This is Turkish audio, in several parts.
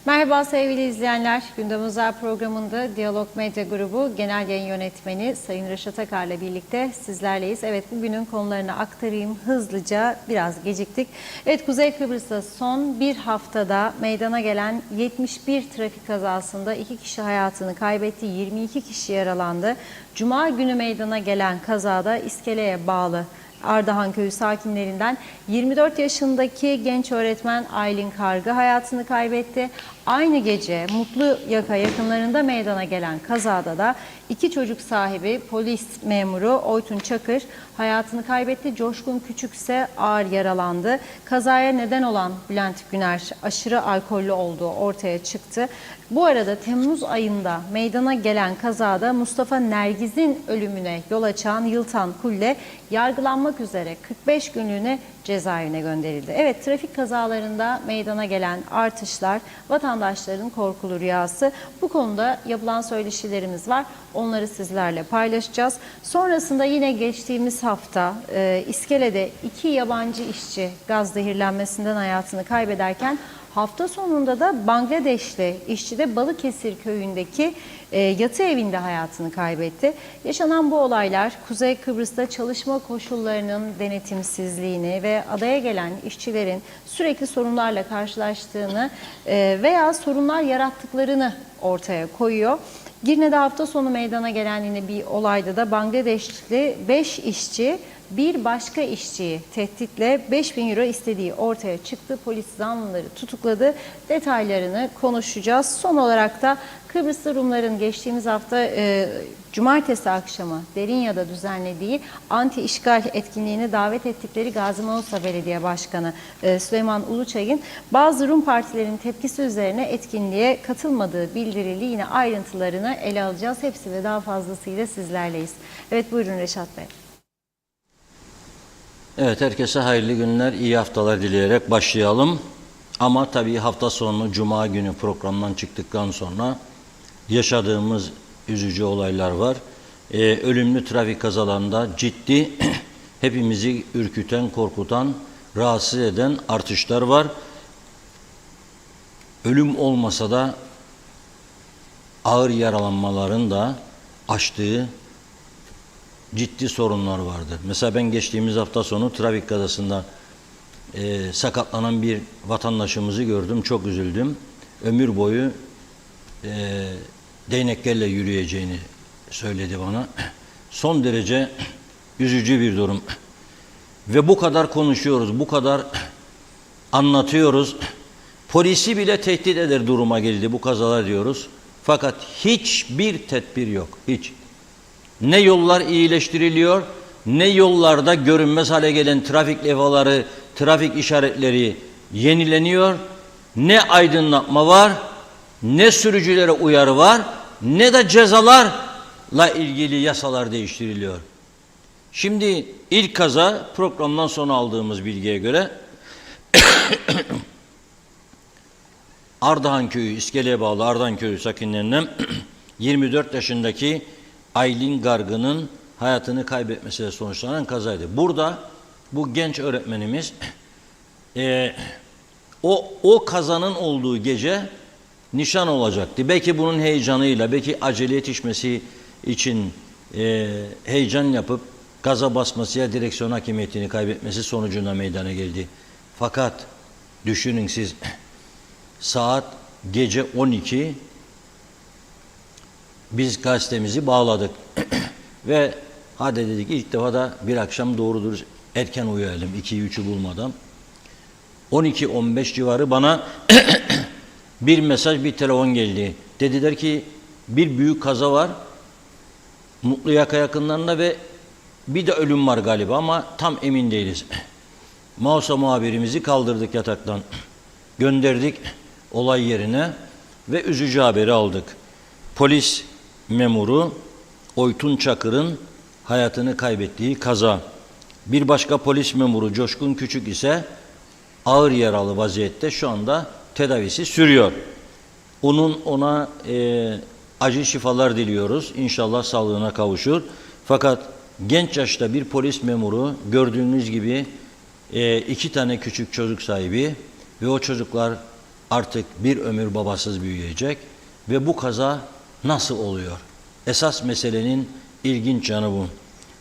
Merhaba sevgili izleyenler. Gündem Özel programında Diyalog Medya Grubu Genel Yayın Yönetmeni Sayın Reşat Akar'la birlikte sizlerleyiz. Evet, bugünün konularını aktarayım hızlıca, biraz geciktik. Evet, Kuzey Kıbrıs'ta son bir haftada meydana gelen 71 trafik kazasında 2 kişi hayatını kaybetti, 22 kişi yaralandı. Cuma günü meydana gelen kazada İskele'ye bağlı Ardahan Köyü sakinlerinden 24 yaşındaki genç öğretmen Aylin Kargı hayatını kaybetti. Aynı gece Mutluyaka yakınlarında meydana gelen kazada da 2 çocuk sahibi polis memuru Oytun Çakır hayatını kaybetti. Coşkun Küçük ise ağır yaralandı. Kazaya neden olan Bülent Güner aşırı alkollü olduğu ortaya çıktı. Bu arada Temmuz ayında meydana gelen kazada Mustafa Nergiz'in ölümüne yol açan Yıltan Kulle yargılanmak üzere 45 günlüğüne cezaevine gönderildi. Evet, trafik kazalarında meydana gelen artışlar vatandaşların korkulu rüyası. Bu konuda yapılan söyleşilerimiz var. Onları sizlerle paylaşacağız. Sonrasında yine geçtiğimiz hafta İskele'de 2 yabancı işçi gaz zehirlenmesinden hayatını kaybederken hafta sonunda da Bangladeşli işçi de Balıkesir köyündeki yatı evinde hayatını kaybetti. Yaşanan bu olaylar Kuzey Kıbrıs'ta çalışma koşullarının denetimsizliğini ve adaya gelen işçilerin sürekli sorunlarla karşılaştığını veya sorunlar yarattıklarını ortaya koyuyor. Girne'de hafta sonu meydana gelen yine bir olayda da Bangladeşli 5 işçi bir başka işçiyi tehditle 5.000 euro istediği ortaya çıktı. Polis zanlıları tutukladı. Detaylarını konuşacağız. Son olarak da Kıbrıslı Rumların geçtiğimiz hafta cumartesi akşamı Derinya'da düzenlediği anti-işgal etkinliğine davet ettikleri Gazi Manisa Belediye Başkanı Süleyman Uluçay'ın bazı Rum partilerin tepkisi üzerine etkinliğe katılmadığı bildirildi. Yine ayrıntılarını ele alacağız. Hepsi ve daha fazlasıyla sizlerleyiz. Evet, buyurun Reşat Bey. Evet, herkese hayırlı günler, iyi haftalar dileyerek başlayalım. Ama tabii hafta sonu Cuma günü programdan çıktıktan sonra yaşadığımız üzücü olaylar var. Ölümlü trafik kazalarında ciddi, hepimizi ürküten, korkutan, rahatsız eden artışlar var. Ölüm olmasa da ağır yaralanmaların da aştığı ciddi sorunlar vardı. Mesela ben geçtiğimiz hafta sonu trafik kazasında sakatlanan bir vatandaşımızı gördüm. Çok üzüldüm. Ömür boyu değneklerle yürüyeceğini söyledi bana. Son derece üzücü bir durum. Ve bu kadar konuşuyoruz, bu kadar anlatıyoruz. Polisi bile tehdit eder duruma geldi bu kazalar diyoruz. Fakat hiçbir tedbir yok. Hiç. Ne yollar iyileştiriliyor, ne yollarda görünmez hale gelen trafik levhaları, trafik işaretleri yenileniyor, ne aydınlatma var, ne sürücülere uyarı var, ne de cezalarla ilgili yasalar değiştiriliyor. Şimdi ilk kaza programdan sonra aldığımız bilgiye göre Ardahan Köyü, İskele'ye bağlı Ardahan Köyü sakinlerinden 24 yaşındaki Aylin Kargı'nın hayatını kaybetmesiyle sonuçlanan kazaydı. Burada bu genç öğretmenimiz o kazanın olduğu gece nişan olacaktı. Belki bunun heyecanıyla, belki acele yetişmesi için heyecan yapıp gaza basması ya direksiyon hakimiyetini kaybetmesi sonucunda meydana geldi. Fakat düşünün siz, saat gece 12, biz gazetemizi bağladık ve hadi dedik ilk defa da bir akşam doğrudur erken uyuyalım 2'yi 3'ü bulmadan. 12-15 civarı bana bir mesaj, bir telefon geldi. Dediler ki bir büyük kaza var Mutluyaka yakınlarında ve bir de ölüm var galiba ama tam emin değiliz. Mausa muhabirimizi kaldırdık yataktan, gönderdik olay yerine ve üzücü haberi aldık. Polis memuru Oytun Çakır'ın hayatını kaybettiği kaza. Bir başka polis memuru Coşkun Küçük ise ağır yaralı vaziyette şu anda tedavisi sürüyor. Ona acil şifalar diliyoruz. İnşallah sağlığına kavuşur. Fakat genç yaşta bir polis memuru gördüğünüz gibi 2 tane küçük çocuk sahibi ve o çocuklar artık bir ömür babasız büyüyecek ve bu kaza nasıl oluyor? Esas meselenin ilginç yanı bu.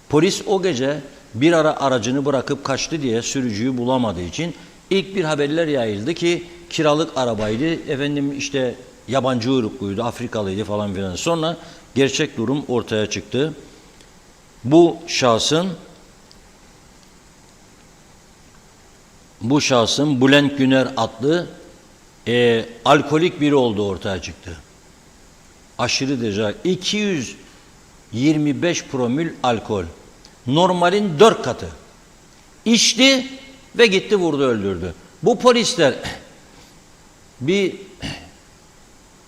Polis o gece bir ara aracını bırakıp kaçtı diye sürücüyü bulamadığı için ilk bir haberler yayıldı ki kiralık arabaydı, efendim işte yabancı uyrukluydu, Afrikalıydı falan filan. Sonra gerçek durum ortaya çıktı. Bu şahsın Bülent Güner adlı alkolik biri olduğu ortaya çıktı. Aşırı derece 225 promil alkol. Normalin 4 katı. İçti ve gitti vurdu öldürdü. Bu polisler bir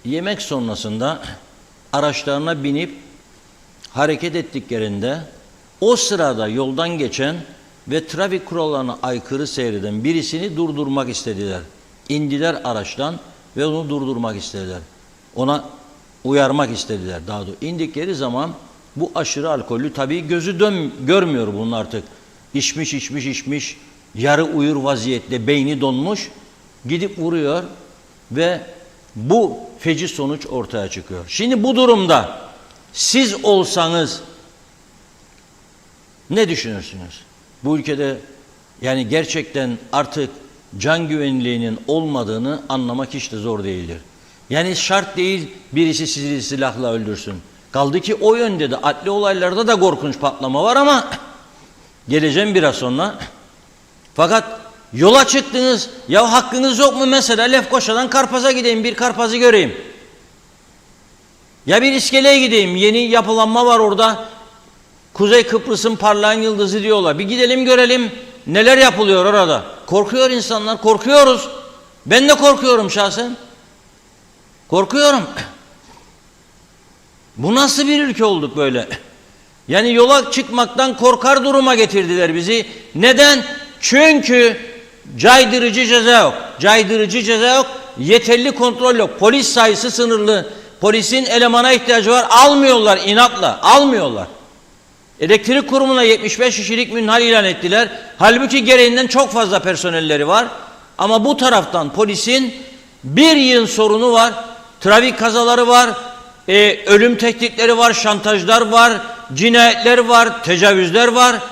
yemek sonrasında araçlarına binip hareket ettiklerinde o sırada yoldan geçen ve trafik kurallarına aykırı seyreden birisini durdurmak istediler. İndiler araçtan ve onu durdurmak istediler. Ona uyarmak istediler daha doğrusu. İndikleri zaman bu aşırı alkollü tabii gözü görmüyor bunun artık. İçmiş, yarı uyur vaziyette, beyni donmuş, gidip vuruyor ve bu feci sonuç ortaya çıkıyor. Şimdi bu durumda siz olsanız ne düşünürsünüz? Bu ülkede yani gerçekten artık can güvenliğinin olmadığını anlamak hiç de zor değildir. Yani şart değil birisi sizi silahla öldürsün. Kaldı ki o yönde de adli olaylarda da korkunç patlama var ama geleceğim biraz sonra. Fakat yola çıktınız, ya hakkınız yok mu mesela Lefkoşa'dan Karpaz'a gideyim, bir Karpaz'ı göreyim. Ya bir İskele'ye gideyim, yeni yapılanma var orada. Kuzey Kıbrıs'ın parlayan yıldızı diyorlar. Bir gidelim görelim neler yapılıyor orada. Korkuyor insanlar, korkuyoruz. Ben de korkuyorum şahsen. Korkuyorum. Bu nasıl bir ülke olduk böyle? Yani yola çıkmaktan korkar duruma getirdiler bizi. Neden? Çünkü caydırıcı ceza yok. Caydırıcı ceza yok. Yeterli kontrol yok. Polis sayısı sınırlı. Polisin elemana ihtiyacı var. Almıyorlar inatla. Almıyorlar. Elektrik kurumuna 75 kişilik münhal ilan ettiler. Halbuki gereğinden çok fazla personelleri var. Ama bu taraftan polisin bir yığın sorunu var. Trafik kazaları var. Ölüm tehditleri var. Şantajlar var. Cinayetler var. Tecavüzler var.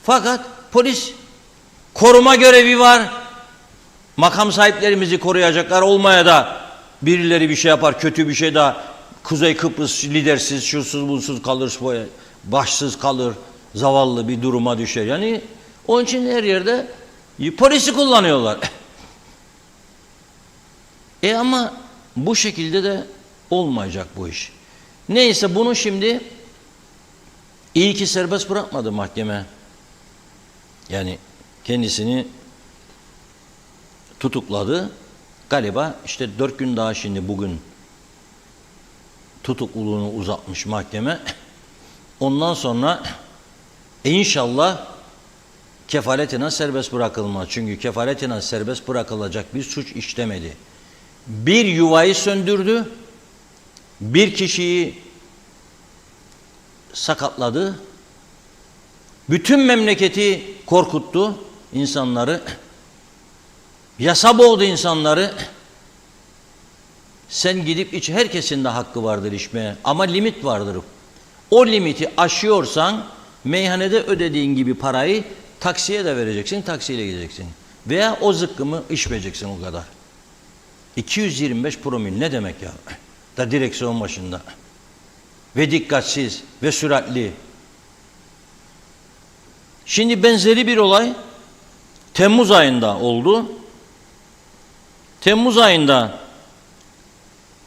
Fakat polis koruma görevi var. Makam sahiplerimizi koruyacaklar olmaya da birileri bir şey yapar. Kötü bir şey daha. Kuzey Kıbrıs lidersiz, şursuz, bunsuz kalır. Başsız kalır, zavallı bir duruma düşer. Yani onun için her yerde polisi kullanıyorlar. Ama bu şekilde de olmayacak bu iş. Neyse bunu şimdi iyi ki serbest bırakmadı mahkeme. Yani kendisini tutukladı. Galiba işte 4 gün daha şimdi bugün tutukluluğunu uzatmış mahkeme. Ondan sonra inşallah kefaletine serbest bırakılmaz. Çünkü kefaletine serbest bırakılacak bir suç işlemedi. Bir yuvayı söndürdü, bir kişiyi sakatladı, bütün memleketi korkuttu, insanları, yasa boğdu insanları. Sen gidip iç, herkesin de hakkı vardır içmeye ama limit vardır. O limiti aşıyorsan meyhanede ödediğin gibi parayı taksiye de vereceksin, taksiyle gideceksin. Veya o zıkkımı içmeyeceksin o kadar. 225 promil ne demek ya? Da direksiyon başında. Ve dikkatsiz ve süratli. Şimdi benzeri bir olay Temmuz ayında oldu. Temmuz ayında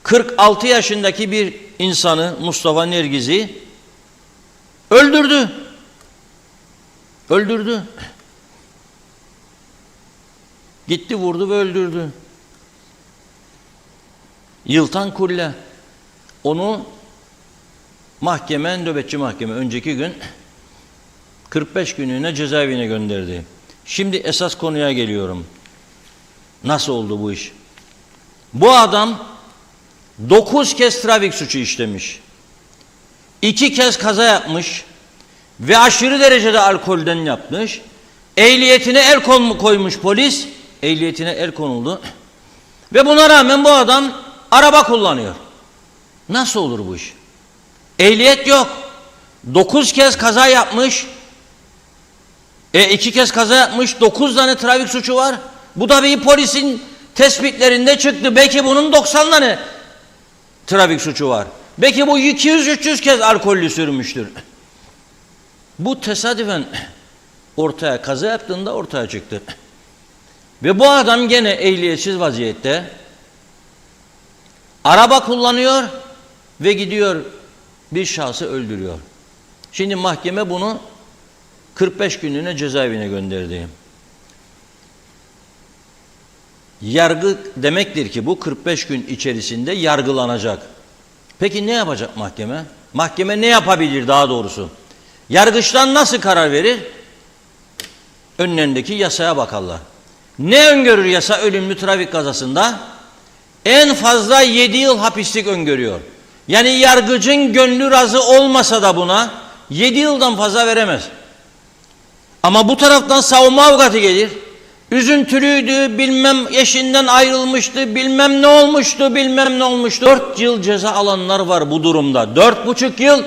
46 yaşındaki bir insanı Mustafa Nergiz'i öldürdü. Öldürdü. Gitti vurdu ve öldürdü. Yıltan Kulle. Onu mahkeme, nöbetçi mahkeme önceki gün 45 günlüğüne cezaevine gönderdi. Şimdi esas konuya geliyorum. Nasıl oldu bu iş? Bu adam 9 kez trafik suçu işlemiş. 2 kez kaza yapmış ve aşırı derecede alkolden yapmış. Ehliyetine el koymuş polis. Ehliyetine el konuldu. Ve buna rağmen bu adam araba kullanıyor. Nasıl olur bu iş? Ehliyet yok. 9 kez kaza yapmış. 2 kez kaza yapmış. 9 tane trafik suçu var. Bu da bir polisin tespitlerinde çıktı. Belki bunun 90 tane trafik suçu var. Belki bu 200-300 kez alkollü sürmüştür. Bu tesadüfen ortaya, kaza yaptığında ortaya çıktı. Ve bu adam gene ehliyetsiz vaziyette araba kullanıyor ve gidiyor bir şahsı öldürüyor. Şimdi mahkeme bunu 45 günlüğüne cezaevine gönderdi. Yargı demektir ki bu 45 gün içerisinde yargılanacak. Peki ne yapacak mahkeme? Mahkeme ne yapabilir daha doğrusu? Yargıçlar nasıl karar verir? Önlerindeki yasaya bakarlar. Ne öngörür yasa ölümlü trafik kazasında? En fazla 7 yıl hapislik öngörüyor. Yani yargıcın gönlü razı olmasa da buna 7 yıldan fazla veremez. Ama bu taraftan savunma avukatı gelir. Üzüntülüydü, bilmem eşinden ayrılmıştı, bilmem ne olmuştu, bilmem ne olmuştu. 4 yıl ceza alanlar var bu durumda. 4,5 yıl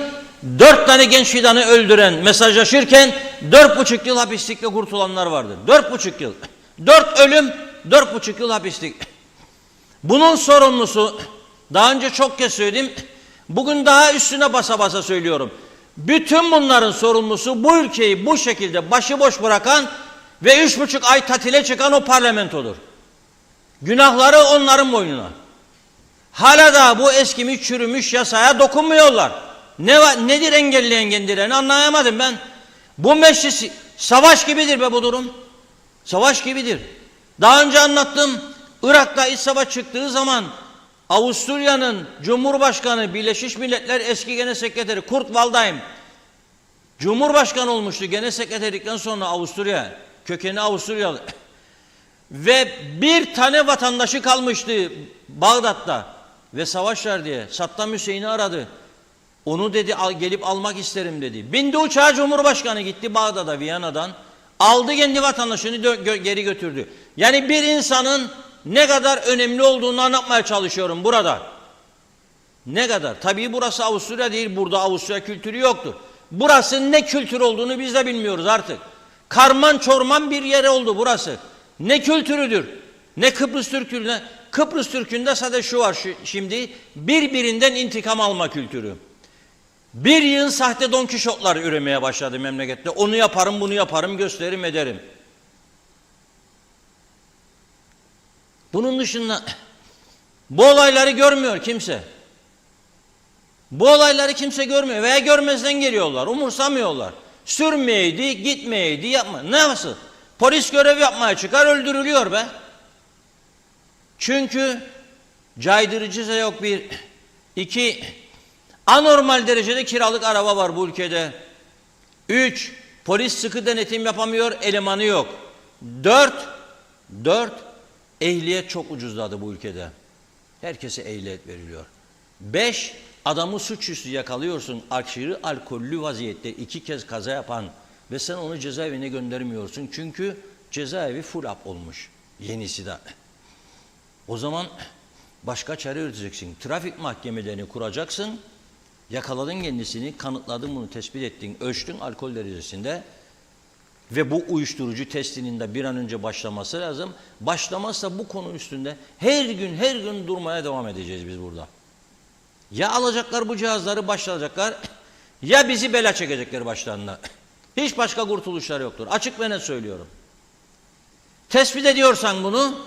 4 tane genç fidanı öldüren, mesajlaşırken 4,5 yıl hapislikle kurtulanlar vardır. 4,5 yıl. 4 ölüm, 4,5 yıl hapislik. Bunun sorumlusu, daha önce çok kez söyledim, bugün daha üstüne basa basa söylüyorum. Bütün bunların sorumlusu bu ülkeyi bu şekilde başıboş bırakan ve 3,5 ay tatile çıkan o parlamentodur. Günahları onların boynuna. Hala da bu eskimiş çürümüş yasaya dokunmuyorlar. Nedir engelleyen kendilerini anlayamadım ben. Bu meclis savaş gibidir be bu durum. Savaş gibidir. Daha önce anlattım. Irak'ta iç savaş çıktığı zaman Avusturya'nın Cumhurbaşkanı, Birleşmiş Milletler eski Genel Sekreteri Kurt Waldheim Cumhurbaşkanı olmuştu. Genel Sekreterlikten sonra Avusturya, kökeni Avusturyalı. Ve bir tane vatandaşı kalmıştı Bağdat'ta ve savaş var diye. Saddam Hüseyin'i aradı. Onu dedi gelip almak isterim dedi. Bindi uçağa, Cumhurbaşkanı gitti Bağdat'a, Viyana'dan. Aldı kendi vatandaşını geri götürdü. Yani bir insanın ne kadar önemli olduğunu anlatmaya çalışıyorum burada. Ne kadar? Tabii burası Avusturya değil. Burada Avusturya kültürü yoktur. Burası ne kültür olduğunu biz de bilmiyoruz artık. Karman çorman bir yer oldu burası. Ne kültürüdür? Ne Kıbrıs Türk'ü? Kıbrıs Türk'ünde sadece şu var şimdi. Birbirinden intikam alma kültürü. Bir yığın sahte Don Kişotlar üremeye başladı memlekette. Onu yaparım, bunu yaparım, gösteririm, ederim. Bunun dışında bu olayları görmüyor kimse. Bu olayları kimse görmüyor veya görmezden geliyorlar, umursamıyorlar. Sürmeyeydi, gitmeyeydi, yapma. Nasıl? Polis görev yapmaya çıkar, öldürülüyor be. Çünkü caydırıcı da yok bir. 2, anormal derecede kiralık araba var bu ülkede. 3, polis sıkı denetim yapamıyor, elemanı yok. 4, ehliyet çok ucuzladı bu ülkede. Herkese ehliyet veriliyor. 5, adamı suçüstü yakalıyorsun aşırı alkollü vaziyette 2 kez kaza yapan ve sen onu cezaevine göndermiyorsun. Çünkü cezaevi full up olmuş. Yenisi de. O zaman başka çare üreteceksin. Trafik mahkemelerini kuracaksın. Yakaladın kendisini, kanıtladın bunu, tespit ettin, ölçtün alkol derecesinde ve bu uyuşturucu testinin de bir an önce başlaması lazım. Başlamazsa bu konu üstünde her gün durmaya devam edeceğiz biz burada. Ya alacaklar bu cihazları, başlayacaklar ya bizi bela çekecekler başlarına. Hiç başka kurtuluşlar yoktur. Açık ve net söylüyorum. Tespit ediyorsan bunu,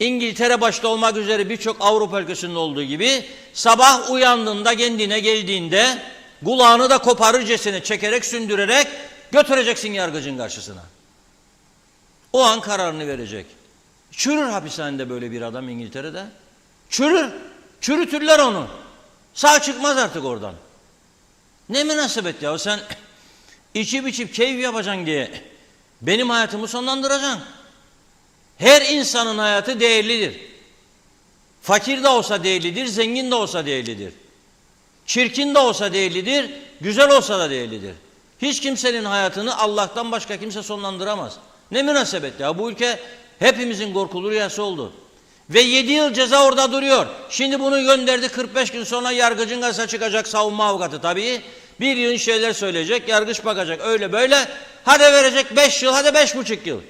İngiltere başta olmak üzere birçok Avrupa ülkesinde olduğu gibi sabah uyandığında, kendine geldiğinde kulağını da koparırcasına çekerek, sündürerek götüreceksin yargıcın karşısına. O an kararını verecek. Çürür hapishanede böyle bir adam İngiltere'de. Çürür. Çürütürler onu. Sağ çıkmaz artık oradan. Ne münasebet ya, sen içip içip keyif yapacaksın diye benim hayatımı sonlandıracaksın. Her insanın hayatı değerlidir. Fakir de olsa değerlidir, zengin de olsa değerlidir. Çirkin de olsa değerlidir, güzel olsa da değerlidir. Hiç kimsenin hayatını Allah'tan başka kimse sonlandıramaz. Ne münasebet ya, bu ülke hepimizin korkulu rüyası oldu. Ve 7 yıl ceza orada duruyor. Şimdi bunu gönderdi, 45 gün sonra yargıcın karşısına çıkacak savunma avukatı tabii. Bir yıl şeyler söyleyecek, yargıç bakacak öyle böyle. Hadi verecek 5 yıl, hadi 5,5 yıl.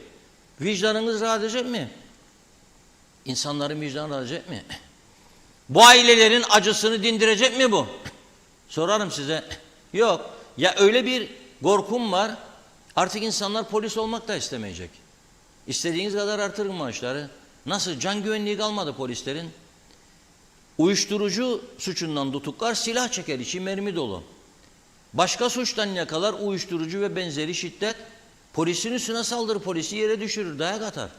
Vicdanınız rahat edecek mi? İnsanların vicdanı rahat edecek mi? Bu ailelerin acısını dindirecek mi bu? Sorarım size. Yok. Ya öyle bir korkum var, artık insanlar polis olmak da istemeyecek. İstediğiniz kadar artırın maaşları. Nasıl? Can güvenliği kalmadı polislerin. Uyuşturucu suçundan tutuklar, silah çeker, içi mermi dolu. Başka suçtan yakalar, uyuşturucu ve benzeri şiddet. Polisin üstüne saldırır, polisi yere düşürür, dayak atar.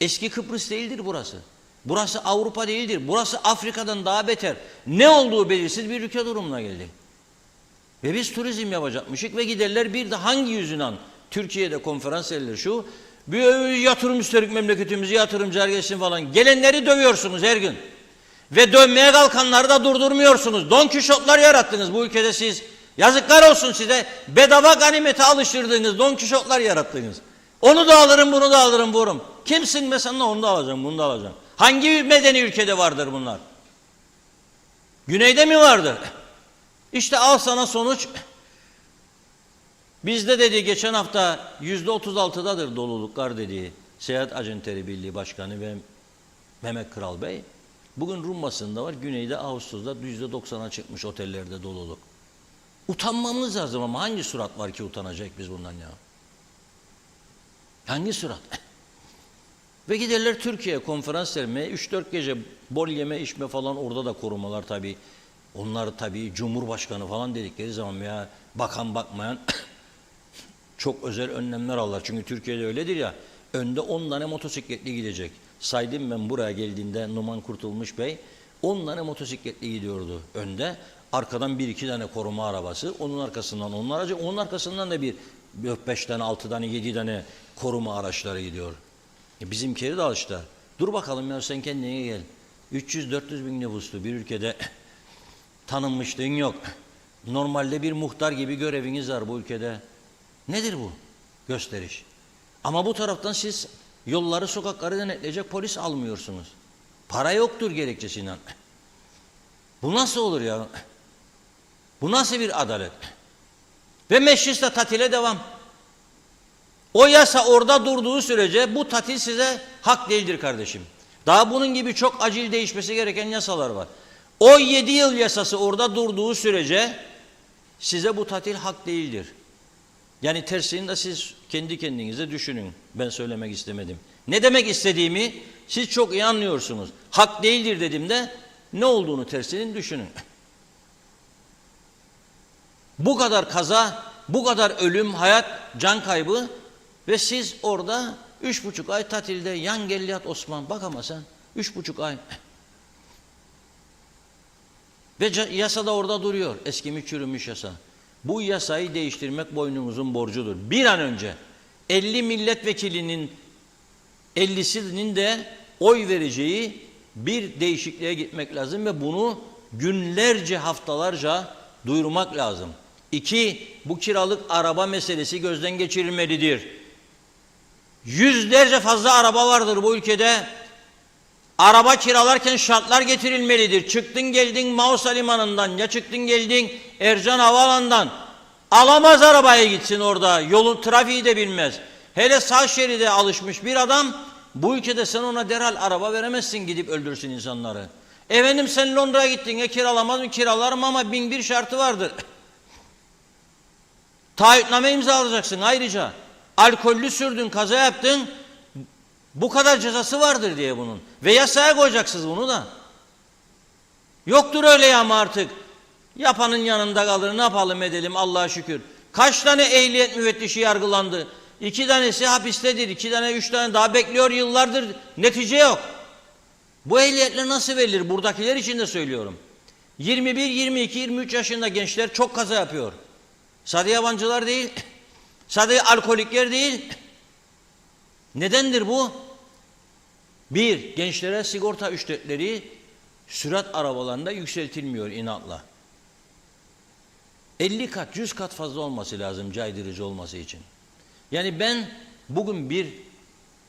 Eski Kıbrıs değildir burası. Burası Avrupa değildir. Burası Afrika'dan daha beter. Ne olduğu belirsiz bir ülke durumuna geldi. Ve biz turizm yapacakmışık ve giderler bir de hangi yüzünden Türkiye'de konferans edilir şu, bir yatırım isterik memleketimizi, yatırımcılar geçsin falan. Gelenleri dövüyorsunuz her gün. Ve dönmeye kalkanları da durdurmuyorsunuz. Don Kişotlar yarattınız bu ülkede siz. Yazıklar olsun size. Bedava ganimete alıştırdığınız Don Kişotlar yarattınız. Onu da alırım, bunu da alırım, vururum. Kimsin mesela, onu da alacağım, bunu da alacağım. Hangi medeni ülkede vardır bunlar? Güneyde mi vardır? İşte al sana sonuç. Bizde dedi geçen hafta %36'dadır doluluklar dediği Seyahat Acenteri Birliği Başkanı ve Mehmet Kral Bey. Bugün Rum basında var. Güneyde Ağustos'ta %90'a çıkmış otellerde doluluk. Utanmamız lazım ama hangi surat var ki utanacak biz bundan ya? Hangi surat? Ve giderler Türkiye'ye konferans vermeye, 3-4 gece bol yeme içme falan, orada da korumalar tabii. Onlar tabii Cumhurbaşkanı falan dedikleri zaman ya bakan bakmayan çok özel önlemler alırlar. Çünkü Türkiye'de öyledir ya, önde 10 tane motosikletli gidecek. Saydım ben buraya geldiğinde Numan Kurtulmuş Bey 10 tane motosikletli gidiyordu önde. Arkadan 1-2 tane koruma arabası, onun arkasından onun aracı, onun arkasından da bir 5 tane, 6 tane, 7 tane koruma araçları gidiyor. Bizimkileri de alıştılar. Dur bakalım ya, sen kendine gel. 300-400 bin nüfuslu bir ülkede tanınmışlığın yok. Normalde bir muhtar gibi göreviniz var bu ülkede. Nedir bu? Gösteriş. Ama bu taraftan siz yolları, sokakları denetleyecek polis almıyorsunuz. Para yoktur gerekçesiyle. Bu nasıl olur ya? Bu nasıl bir adalet? Ve mecliste tatile devam. O yasa orada durduğu sürece bu tatil size hak değildir kardeşim. Daha bunun gibi çok acil değişmesi gereken yasalar var. O 7 yıl yasası orada durduğu sürece size bu tatil hak değildir. Yani tersini de siz kendi kendinize düşünün. Ben söylemek istemedim. Ne demek istediğimi siz çok iyi anlıyorsunuz. Hak değildir dediğimde ne olduğunu tersinin düşünün. Bu kadar kaza, bu kadar ölüm, hayat, can kaybı ve siz orada 3,5 ay tatilde yan gel yat Osman. Bak ama sen 3,5 ay. Ve yasa da orada duruyor. Eskimiş çürümüş yasa. Bu yasayı değiştirmek boynumuzun borcudur. Bir an önce 50 milletvekilinin 50'sinin de oy vereceği bir değişikliğe gitmek lazım ve bunu günlerce, haftalarca duyurmak lazım. 2. Bu kiralık araba meselesi gözden geçirilmelidir. Yüzlerce fazla araba vardır bu ülkede. Araba kiralarken şartlar getirilmelidir. Çıktın geldin Mausa Limanı'ndan ya çıktın geldin Ercan Havaalanı'ndan. Alamaz arabayı gitsin orada. Yolun trafiği de bilmez. Hele sağ şeride alışmış bir adam, bu ülkede sen ona derhal araba veremezsin, gidip öldürsün insanları. Efendim sen Londra'ya gittin ya kiralamaz mı? Kiralarım ama 1001 şartı vardır. Taahhütname imzalayacaksın ayrıca. Alkollü sürdün, kaza yaptın. Bu kadar cezası vardır diye bunun. Ve yasaya koyacaksınız bunu da. Yoktur öyle ya ama artık. Yapanın yanında kalır, ne yapalım edelim Allah'a şükür. Kaç tane ehliyet müfettişi yargılandı? 2 tanesi hapistedir, 2 tane 3 tane daha bekliyor yıllardır. Netice yok. Bu ehliyetler nasıl verilir? Buradakiler için de söylüyorum. 21, 22, 23 yaşında gençler çok kaza yapıyor. Sadece yabancılar değil, sadece alkolikler değil. Nedendir bu? Bir, gençlere sigorta ücretleri sürat arabalarında yükseltilmiyor inatla. 50 kat, 100 kat fazla olması lazım caydırıcı olması için. Yani ben bugün bir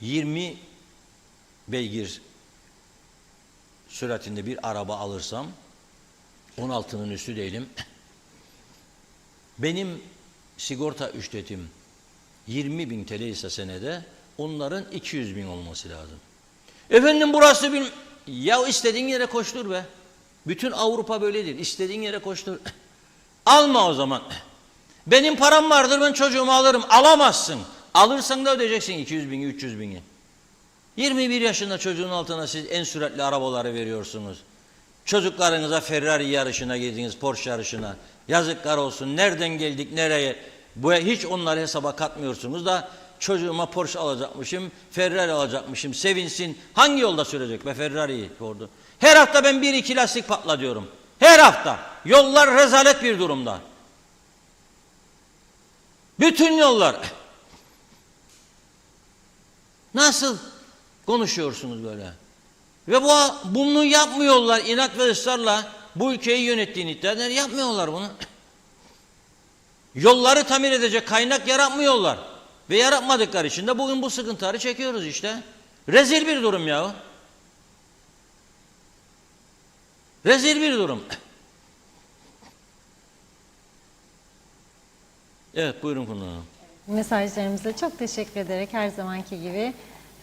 20 beygir süratinde bir araba alırsam, 16'nın üstü değilim, benim sigorta ücretim 20.000 TL ise senede, onların 200.000 olması lazım. Efendim burası ya istediğin yere koştur be. Bütün Avrupa böyledir. İstediğin yere koştur. Alma o zaman. Benim param vardır, ben çocuğumu alırım. Alamazsın. Alırsan da ödeyeceksin 200.000'i, 300.000'i. 21 yaşında çocuğun altına siz en süratli arabaları veriyorsunuz. Çocuklarınıza Ferrari yarışına girdiniz, Porsche yarışına. Yazıklar olsun. Nereden geldik, nereye? Hiç onları hesaba katmıyorsunuz da çocuğuma Porsche alacakmışım, Ferrari alacakmışım, sevinsin. Hangi yolda sürecek be Ferrari'yi? Her hafta ben 1-2 lastik patlatıyorum. Her hafta. Yollar rezalet bir durumda. Bütün yollar. Nasıl konuşuyorsunuz böyle? Ve bunu yapmıyorlar inat ve ısrarla, bu ülkeyi yönettiğini iddia eder, yapmıyorlar bunu. Yolları tamir edecek kaynak yaratmıyorlar. Ve yaratmadıkları için de bugün bu sıkıntıları çekiyoruz işte. Rezil bir durum ya. Rezil bir durum. Evet, buyurun kullanalım. Mesajlarımıza çok teşekkür ederek her zamanki gibi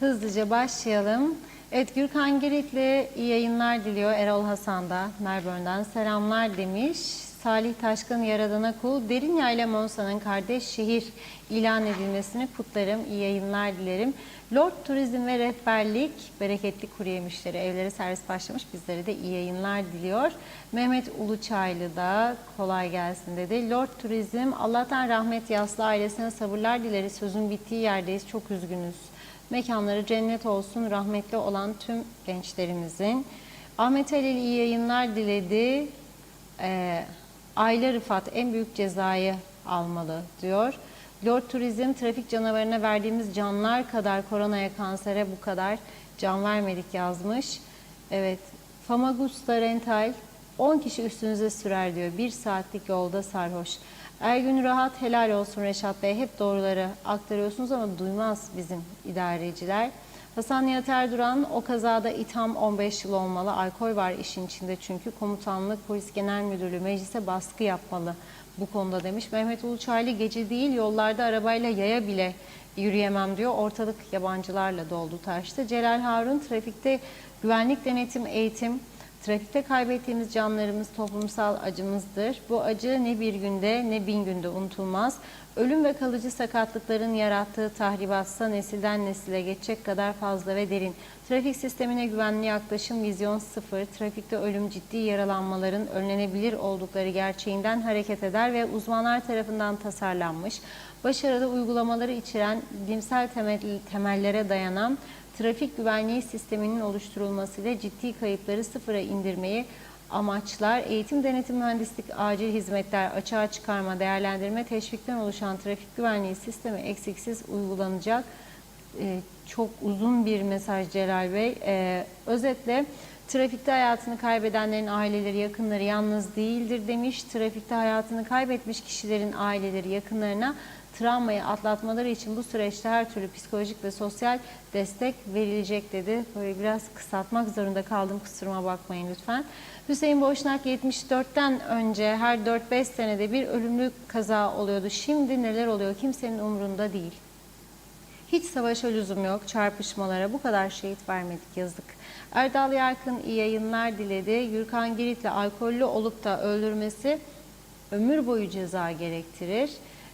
hızlıca başlayalım. Evet, Gürkan Giritli iyi yayınlar diliyor. Erol Hasan da Melbourne'den selamlar demiş. Salih Taşkın Yaradan'a kul. Derinya ile Monsa'nın kardeş şehir ilan edilmesini kutlarım. İyi yayınlar dilerim. Lord Turizm ve Rehberlik bereketli kuru yemişleri evlere servis başlamış. Bizlere de iyi yayınlar diliyor. Mehmet Uluçaylı da kolay gelsin dedi. Lord Turizm, Allah'tan rahmet yaslı ailesine sabırlar dileriz. Sözün bittiği yerdeyiz. Çok üzgünüz. Mekanları cennet olsun, rahmetli olan tüm gençlerimizin. Ahmet Halil iyi yayınlar diledi. Aile Rıfat en büyük cezayı almalı diyor. Lord Turizm, trafik canavarına verdiğimiz canlar kadar koronaya, kansere bu kadar can vermedik yazmış. Evet, Famagusta Rental 10 kişi üstünüze sürer diyor. 1 saatlik yolda sarhoş. Ergün Rahat, helal olsun Reşat Bey. Hep doğruları aktarıyorsunuz ama duymaz bizim idareciler. Hasan Nihat Erduran, o kazada itham 15 yıl olmalı. Alkol var işin içinde çünkü. Komutanlık, Polis Genel Müdürlüğü meclise baskı yapmalı bu konuda demiş. Mehmet Uluçaylı, gece değil yollarda arabayla yaya bile yürüyemem diyor. Ortalık yabancılarla doldu taştı. Celal Harun, trafikte güvenlik denetim eğitim, trafikte kaybettiğimiz canlarımız toplumsal acımızdır. Bu acı ne bir günde ne 1000 günde unutulmaz. Ölüm ve kalıcı sakatlıkların yarattığı tahribatsa nesilden nesile geçecek kadar fazla ve derin. Trafik sistemine güvenli yaklaşım, vizyon sıfır. Trafikte ölüm, ciddi yaralanmaların önlenebilir oldukları gerçeğinden hareket eder ve uzmanlar tarafından tasarlanmış, başarılı uygulamaları içeren bilimsel temellere dayanan trafik güvenliği sisteminin oluşturulmasıyla ciddi kayıpları sıfıra indirmeyi amaçlar. Eğitim, denetim, mühendislik, acil hizmetler, açığa çıkarma, değerlendirme, teşvikten oluşan trafik güvenliği sistemi eksiksiz uygulanacak. Çok uzun bir mesaj Celal Bey. Özetle trafikte hayatını kaybedenlerin aileleri, yakınları yalnız değildir demiş. Trafikte hayatını kaybetmiş kişilerin aileleri, yakınlarına travmayı atlatmaları için bu süreçte her türlü psikolojik ve sosyal destek verilecek dedi. Böyle biraz kısaltmak zorunda kaldım, kusuruma bakmayın lütfen. Hüseyin Boşnak, 74'ten önce her 4-5 senede bir ölümlü kaza oluyordu. Şimdi neler oluyor kimsenin umurunda değil. Hiç savaşa lüzum yok, çarpışmalara bu kadar şehit vermedik, yazık. Erdal Yarkın iyi yayınlar diledi. Gürkan Girit'le alkollü olup da öldürmesi ömür boyu ceza gerektirir.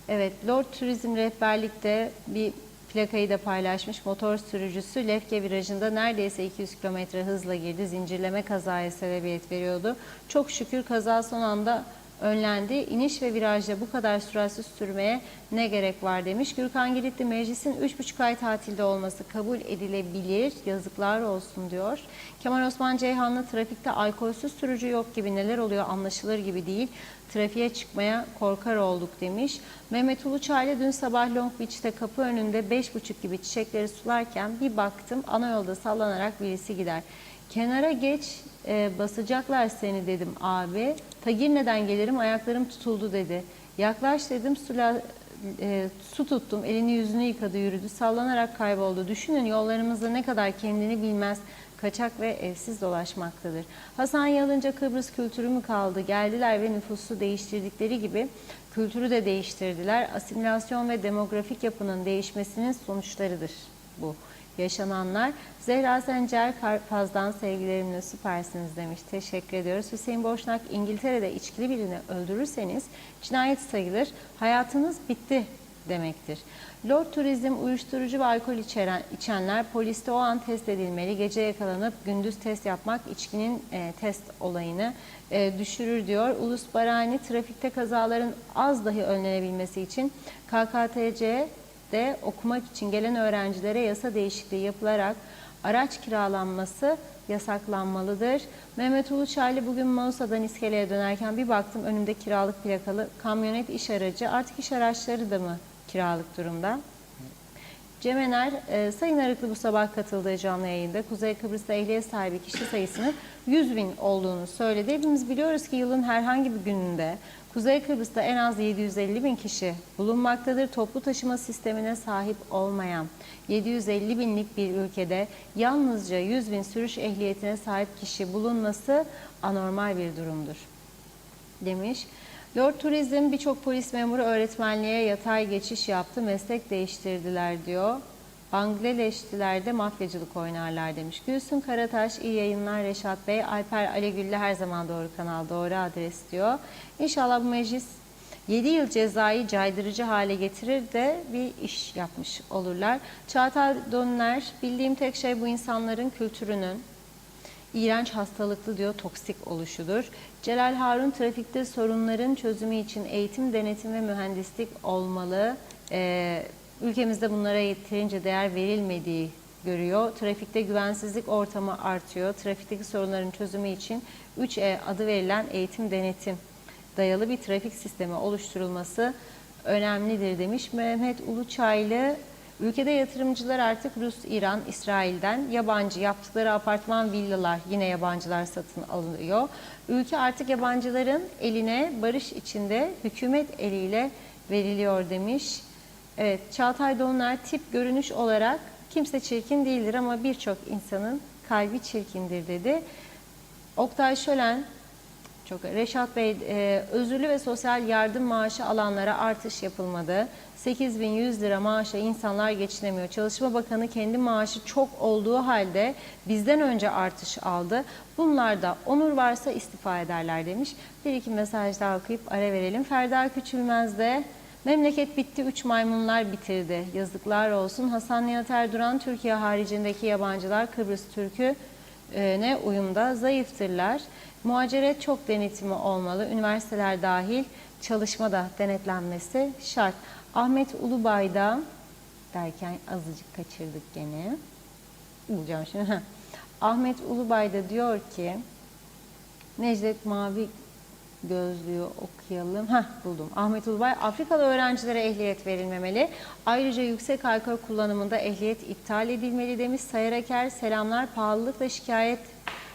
Evet, Lord Turizm Rehberlik'te bir plakayı da paylaşmış. Motor sürücüsü Lefke virajında neredeyse 200 km hızla girdi. Zincirleme kazaya sebebiyet veriyordu. Çok şükür kaza son anda önlendi. İniş ve virajda bu kadar süratsiz sürmeye ne gerek var demiş. Gürkan Giritli, meclisin 3,5 ay tatilde olması kabul edilebilir. Yazıklar olsun diyor. Kemal Osman Ceyhanlı, trafikte alkolsüz sürücü yok gibi, neler oluyor anlaşılır gibi değil. Trafiğe çıkmaya korkar olduk demiş. Mehmet Uluçaylı, dün sabah Long Beach'te kapı önünde 5.30 gibi çiçekleri sularken bir baktım ana yolda sallanarak birisi gider. Kenara geç, basacaklar seni dedim abi. Ta Girne'den gelirim, ayaklarım tutuldu dedi. Yaklaş dedim, su tuttum, elini yüzünü yıkadı, yürüdü, sallanarak kayboldu. Düşünün, yollarımızda ne kadar kendini bilmez, kaçak ve evsiz dolaşmaktadır. Hasan Yalınca, Kıbrıs kültürü mü kaldı? Geldiler ve nüfusu değiştirdikleri gibi kültürü de değiştirdiler. Asimilasyon ve demografik yapının değişmesinin sonuçlarıdır bu yaşananlar. Zehra Sencer, Karpaz'dan sevgilerimle süpersiniz demiş. Teşekkür ediyoruz. Hüseyin Boşnak, İngiltere'de içkili birini öldürürseniz cinayet sayılır. Hayatınız bitti demektir. Lord Turizm, uyuşturucu ve alkol içenler poliste o an test edilmeli. Gece yakalanıp gündüz test yapmak içkinin test olayını düşürür diyor. Ulus Barani, trafikte kazaların az dahi önlenebilmesi için KKTC'de okumak için gelen öğrencilere yasa değişikliği yapılarak araç kiralanması yasaklanmalıdır. Mehmet Uluçaylı, bugün Mausa'dan iskeleye dönerken bir baktım önümde kiralık plakalı kamyonet iş aracı. Artık iş araçları da mı kiralık durumda? Cemener, Sayın Arıklı bu sabah katıldığı canlı yayında Kuzey Kıbrıs'ta ehliyet sahibi kişi sayısının 100.000 olduğunu söyledi. Hepimiz biliyoruz ki yılın herhangi bir gününde Kuzey Kıbrıs'ta en az 750.000 kişi bulunmaktadır. Toplu taşıma sistemine sahip olmayan 750.000'lik bir ülkede yalnızca 100.000 sürüş ehliyetine sahip kişi bulunması anormal bir durumdur demiş. Lord Turizm, birçok polis memuru öğretmenliğe yatay geçiş yaptı, meslek değiştirdiler diyor. Bangladeşliler de mafyacılık oynarlar demiş. Gülsün Karataş, iyi yayınlar Reşat Bey. Alper Alegüllü, her zaman doğru kanal, doğru adres diyor. İnşallah bu meclis 7 yıl cezayı caydırıcı hale getirir de bir iş yapmış olurlar. Çağatay Dönler, bildiğim tek şey bu insanların kültürünün İğrenç, hastalıklı diyor, toksik oluşudur. Celal Harun, trafikte sorunların çözümü için eğitim, denetim ve mühendislik olmalı. Ülkemizde bunlara yeterince değer verilmediği görüyor. Trafikte güvensizlik ortamı artıyor. Trafikteki sorunların çözümü için 3E adı verilen eğitim, denetim dayalı bir trafik sistemi oluşturulması önemlidir demiş. Mehmet Uluçaylı, ülkede yatırımcılar artık Rus, İran, İsrail'den yabancı yaptıkları apartman, villalar yine yabancılar satın alıyor. Ülke artık yabancıların eline barış içinde hükümet eliyle veriliyor demiş. Evet, Çağatay Donlar, tip görünüş olarak kimse çirkin değildir ama birçok insanın kalbi çirkindir dedi. Oktay Şölen, Reşat Bey, özürlü ve sosyal yardım maaşı alanlara artış yapılmadı. 8.100 lira maaşa insanlar geçinemiyor. Çalışma Bakanı kendi maaşı çok olduğu halde bizden önce artış aldı. Bunlarda onur varsa istifa ederler demiş. Bir iki mesaj daha okuyup ara verelim. Ferda Küçülmez de, memleket bitti, 3 maymunlar bitirdi. Yazıklar olsun. Hasan Nihat Erduran, Türkiye haricindeki yabancılar Kıbrıs Türk'ü ne uyumda zayıftırlar. Muhaceret çok denetimi olmalı. Üniversiteler dahil çalışma da denetlenmesi şart. Ahmet Ulubay'da derken azıcık kaçırdık gene. Bulacağım şimdi. Ahmet Ulubay'da diyor ki, Necdet Mavi Gözlüğü okuyalım. Buldum. Ahmet Ulubay, Afrikalı öğrencilere ehliyet verilmemeli. Ayrıca yüksek alkol kullanımında ehliyet iptal edilmeli demiş. Sayar Aker, selamlar. Pahalılıkla şikayet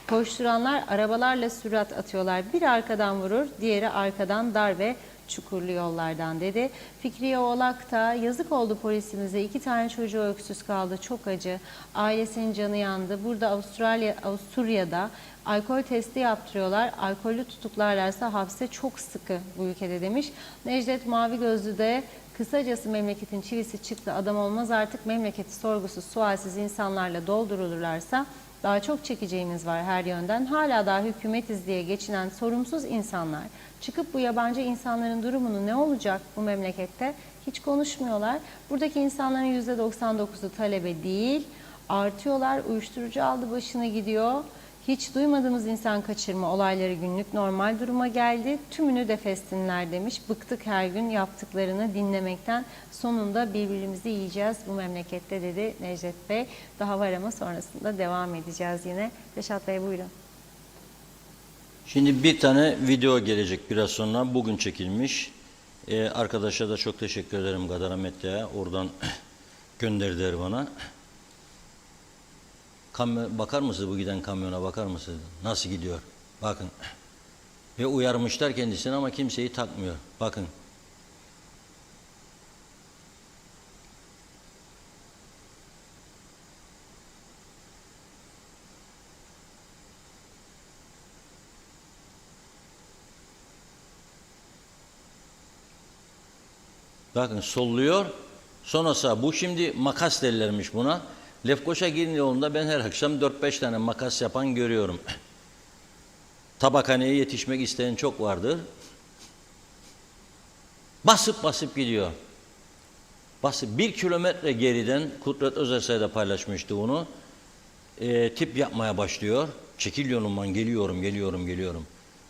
koşturanlar arabalarla sürat atıyorlar. Biri arkadan vurur, diğeri arkadan dar ve çukurlu yollardan dedi. Fikriye Oğlak da, yazık oldu polisimize, 2 tane çocuğu öksüz kaldı, çok acı. Ailesinin canı yandı. Burada Avusturya'da alkol testi yaptırıyorlar. Alkollü tutuklarlarsa hapse çok sıkı bu ülkede demiş. Necdet Mavi Gözlü de, kısacası memleketin çivisi çıktı, adam olmaz artık, memleketi sorgusuz sualsiz insanlarla doldurulurlarsa daha çok çekeceğimiz var her yönden. Hala daha hükümetiz diye geçinen sorumsuz insanlar çıkıp bu yabancı insanların durumunu ne olacak bu memlekette hiç konuşmuyorlar. Buradaki insanların %99'u talebe değil, artıyorlar. Uyuşturucu aldı başını gidiyor. Hiç duymadığımız insan kaçırma olayları günlük normal duruma geldi. Tümünü defetsinler demiş. Bıktık her gün yaptıklarını dinlemekten. Sonunda birbirimizi yiyeceğiz bu memlekette dedi Necdet Bey. Daha var ama sonrasında devam edeceğiz yine. Reşat Bey buyurun. Şimdi bir tane video gelecek biraz sonra. Bugün çekilmiş. Arkadaşa da çok teşekkür ederim Gadara Medya'ya. Oradan gönderdiler bana. Bakar mısınız, bu giden kamyona bakar mısınız? Nasıl gidiyor? Bakın. Ve uyarmışlar kendisini ama kimseyi takmıyor. Bakın. Bakın solluyor. Sonrası bu şimdi makas derlermiş buna. Lefkoşa Girne yolunda ben her akşam 4-5 tane makas yapan görüyorum. Tabakhaneye yetişmek isteyen çok vardır. Basıp basıp gidiyor. Basıp 1 kilometre geriden Kudret Özersay da paylaşmıştı bunu. Tip yapmaya başlıyor. Çekil yolumdan geliyorum.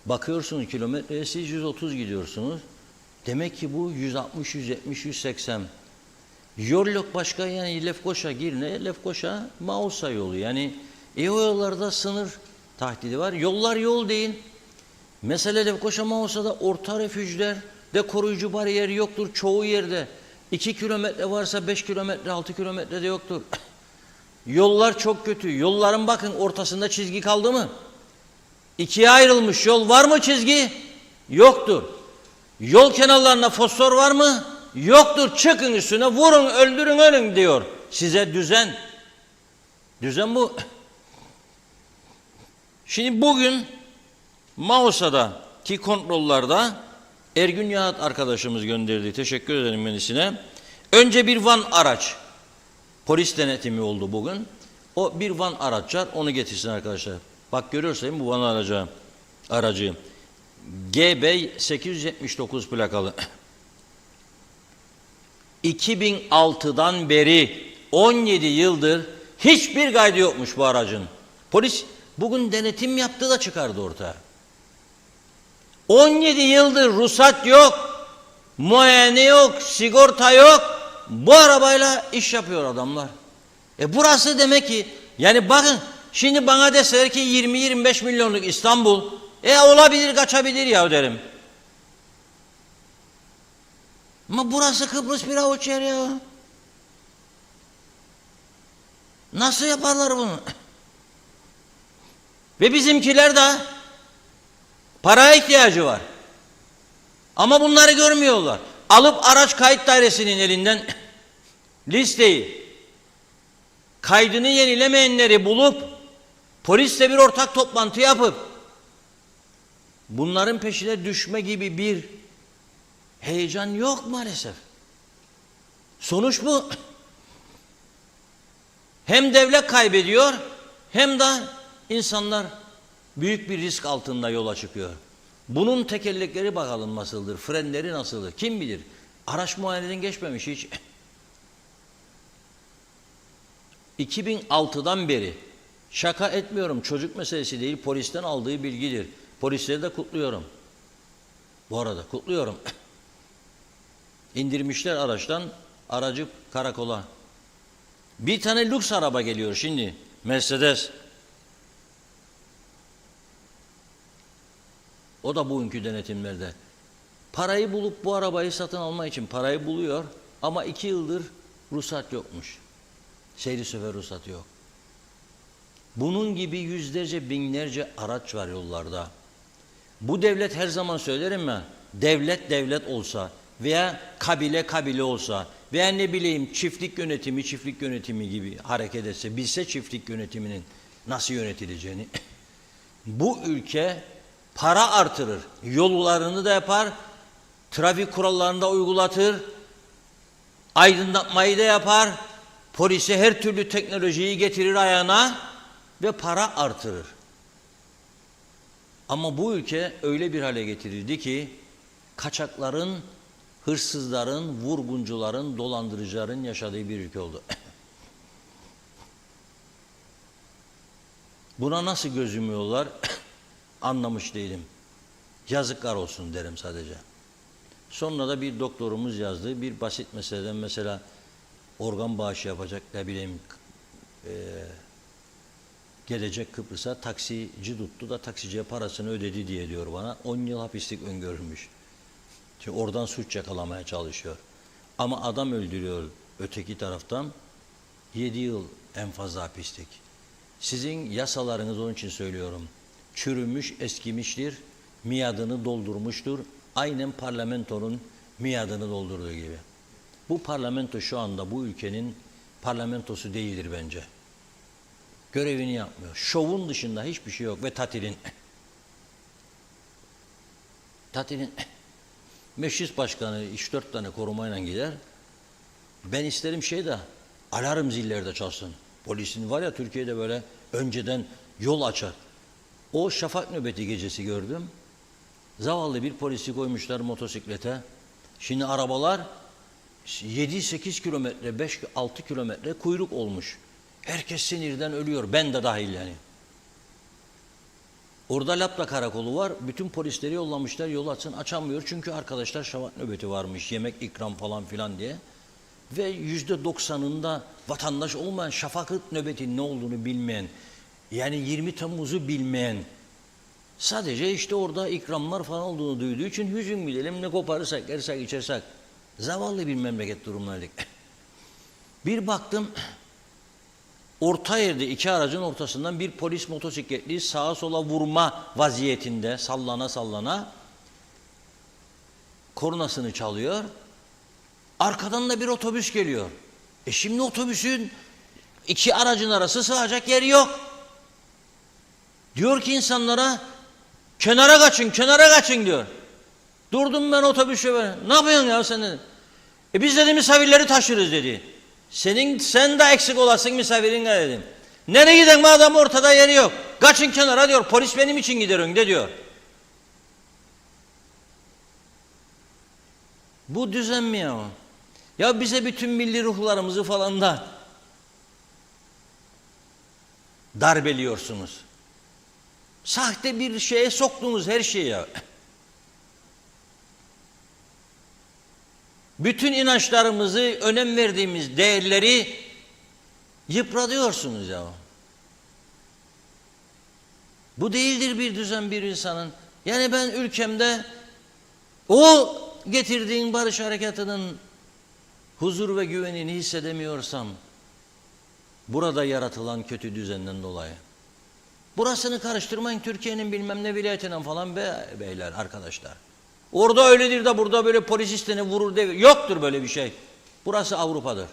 Bakıyorsunuz kilometreye siz 130 gidiyorsunuz. Demek ki bu 160, 170, 180. Yol yok başka yani Lefkoşa Girne, Lefkoşa Mausa yolu. Yani o yollarda sınır tahdidi var. Yollar yol değil. Mesela Lefkoşa Mausa'da orta refüjler de koruyucu bariyer yoktur çoğu yerde. 2 kilometre varsa 5 kilometre, 6 kilometre de yoktur. Yollar çok kötü. Yolların bakın ortasında çizgi kaldı mı? İkiye ayrılmış yol var mı çizgi? Yoktur. Yol kenarlarında fosfor var mı? Yoktur. Çıkın üstüne vurun öldürün ölün diyor. Size düzen. Düzen bu. Şimdi bugün Mausa'daki kontrollerde Ergün Yağat arkadaşımız gönderdi. Teşekkür ederim kendisine. Önce bir van araç. Polis denetimi oldu bugün. O bir van araç var. Onu getirsin arkadaşlar. Bak görüyorsun bu van aracı. GB 879 plakalı. 2006'dan beri 17 yıldır hiçbir kaydı yokmuş bu aracın. Polis bugün denetim yaptı da çıkardı ortaya. 17 yıldır ruhsat yok, muayene yok, sigorta yok. Bu arabayla iş yapıyor adamlar. Burası demek ki yani bakın şimdi bana deseler ki 20-25 milyonluk İstanbul olabilir kaçabilir ya derim. Ama burası Kıbrıs bir avuç yer ya. Nasıl yaparlar bunu? Ve bizimkiler de paraya ihtiyacı var. Ama bunları görmüyorlar. Alıp araç kayıt dairesinin elinden listeyi, kaydını yenilemeyenleri bulup polisle bir ortak toplantı yapıp bunların peşine düşme gibi bir heyecan yok maalesef. Sonuç bu. Hem devlet kaybediyor hem de insanlar büyük bir risk altında yola çıkıyor. Bunun tekerlekleri bakalım nasıldır, frenleri nasıldır, kim bilir. Araç muayeneden geçmemiş hiç. 2006'dan beri şaka etmiyorum, çocuk meselesi değil, polisten aldığı bilgidir. Polisleri de kutluyorum. Bu arada kutluyorum. İndirmişler araçtan, aracı karakola. Bir tane lüks araba geliyor şimdi, Mercedes. O da bugünkü denetimlerde. Parayı bulup bu arabayı satın almak için parayı buluyor ama 2 yıldır ruhsat yokmuş. Seyri sefer ruhsatı yok. Bunun gibi yüzlerce binlerce araç var yollarda. Bu devlet her zaman söylerim ya, devlet devlet olsa veya kabile kabile olsa veya ne bileyim çiftlik yönetimi gibi hareket etse, bilse çiftlik yönetiminin nasıl yönetileceğini, bu ülke para artırır, yollarını da yapar, trafik kurallarını da uygulatır, aydınlatmayı da yapar, polise her türlü teknolojiyi getirir ayağına ve para artırır. Ama bu ülke öyle bir hale getirildi ki kaçakların, hırsızların, vurguncuların, dolandırıcıların yaşadığı bir ülke oldu. Buna nasıl göz yumuyorlar anlamış değilim. Yazıklar olsun derim sadece. Sonra da bir doktorumuz yazdı. Bir basit meseleden, mesela organ bağışı yapacak, ne bileyim gelecek Kıbrıs'a, taksici tuttu da taksiciye parasını ödedi diye diyor bana. 10 yıl hapislik öngörülmüş. Çünkü oradan suç yakalamaya çalışıyor. Ama adam öldürüyor öteki taraftan, 7 yıl en fazla hapislik. Sizin yasalarınız, onun için söylüyorum, çürümüş, eskimiştir, miadını doldurmuştur. Aynen parlamentonun miadını doldurduğu gibi. Bu parlamento şu anda bu ülkenin parlamentosu değildir bence. Görevini yapmıyor. Şovun dışında hiçbir şey yok ve tatilin meclis başkanı 3-4 tane korumayla gider. Ben isterim alarm zillerde çalsın. Polisin var ya Türkiye'de böyle önceden yol açar. O şafak nöbeti gecesi gördüm. Zavallı bir polisi koymuşlar motosiklete. Şimdi arabalar 7-8 kilometre, 5-6 kilometre kuyruk olmuş. Herkes sinirden ölüyor. Ben de dahil yani. Orada Lapta karakolu var. Bütün polisleri yollamışlar. Yol açsın, açamıyor. Çünkü arkadaşlar şafak nöbeti varmış. Yemek ikram falan filan diye. Ve %90'ında vatandaş olmayan, şafak nöbetinin ne olduğunu bilmeyen, yani 20 Temmuz'u bilmeyen, sadece işte orada ikramlar falan olduğunu duyduğu için hüzün bilelim, ne koparırsak, yersek, içersek. Zavallı bir memleket durumundaydık. Bir baktım, orta yerde iki aracın ortasından bir polis motosikletli sağa sola vurma vaziyetinde sallana sallana kornasını çalıyor. Arkadan da bir otobüs geliyor. Şimdi otobüsün iki aracın arası sığacak yeri yok. Diyor ki insanlara kenara kaçın, kenara kaçın diyor. Durdum ben otobüs şoförü. Ne yapıyorsun ya sen dedi. Biz dedi misafirleri taşırız dedi. Sen de eksik olasın misafirinle dedim. Nereye giden madem ortada yeri yok. Kaçın kenara diyor. Polis benim için gider önde diyor. Bu düzen mi ya? Ya bize bütün milli ruhlarımızı falan da darbeliyorsunuz. Sahte bir şeye soktunuz her şeyi ya. Bütün inançlarımızı, önem verdiğimiz değerleri yıpratıyorsunuz ya. Bu değildir bir düzen bir insanın. Yani ben ülkemde o getirdiğin barış harekatının huzur ve güvenini hissedemiyorsam, burada yaratılan kötü düzenden dolayı. Burasını karıştırmayın Türkiye'nin bilmem ne vilayetinden falan beyler, arkadaşlar. Orada öyledir de burada böyle polis isteni vurur devir. Yoktur böyle bir şey. Burası Avrupa'dır.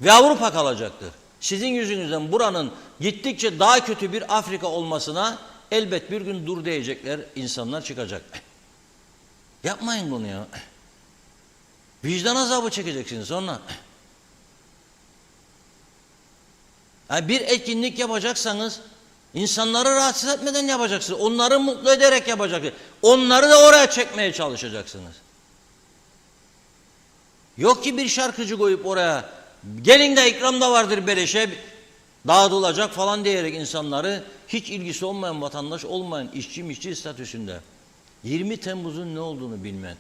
Ve Avrupa kalacaktır. Sizin yüzünüzden buranın gittikçe daha kötü bir Afrika olmasına elbet bir gün dur diyecekler, insanlar çıkacak. Yapmayın bunu ya. Vicdan azabı çekeceksiniz sonra. Yani bir etkinlik yapacaksanız insanları rahatsız etmeden yapacaksınız. Onları mutlu ederek yapacaksınız. Onları da oraya çekmeye çalışacaksınız. Yok ki bir şarkıcı koyup oraya gelin de ikram da vardır beleşe dağıtılacak falan diyerek insanları hiç ilgisi olmayan vatandaş olmayan işçi statüsünde 20 Temmuz'un ne olduğunu bilmeyen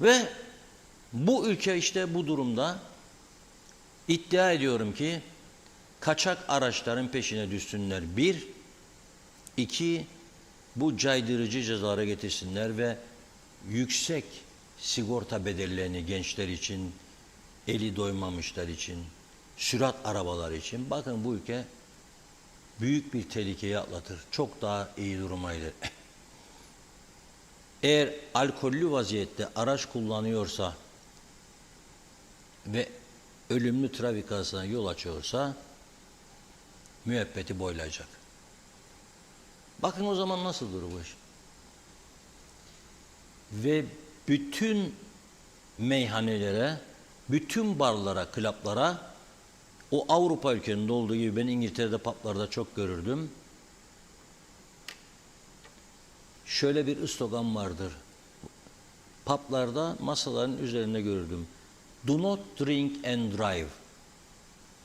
ve bu ülke işte bu durumda iddia ediyorum ki kaçak araçların peşine düşsünler. Bir, iki, bu caydırıcı cezalara getirsinler ve yüksek sigorta bedellerini gençler için, eli doymamışlar için, sürat arabalar için. Bakın bu ülke büyük bir tehlikeyi atlatır. Çok daha iyi durmaydı. Eğer alkollü vaziyette araç kullanıyorsa ve ölümlü trafik kazasına yol açıyorsa müebbeti boylayacak. Bakın o zaman nasıldır bu iş? Ve bütün meyhanelere, bütün barlara, klaplara, o Avrupa ülkelerinde olduğu gibi ben İngiltere'de publarda çok görürdüm. Şöyle bir slogan vardır. Publarda masaların üzerinde görürdüm. Do not drink and drive.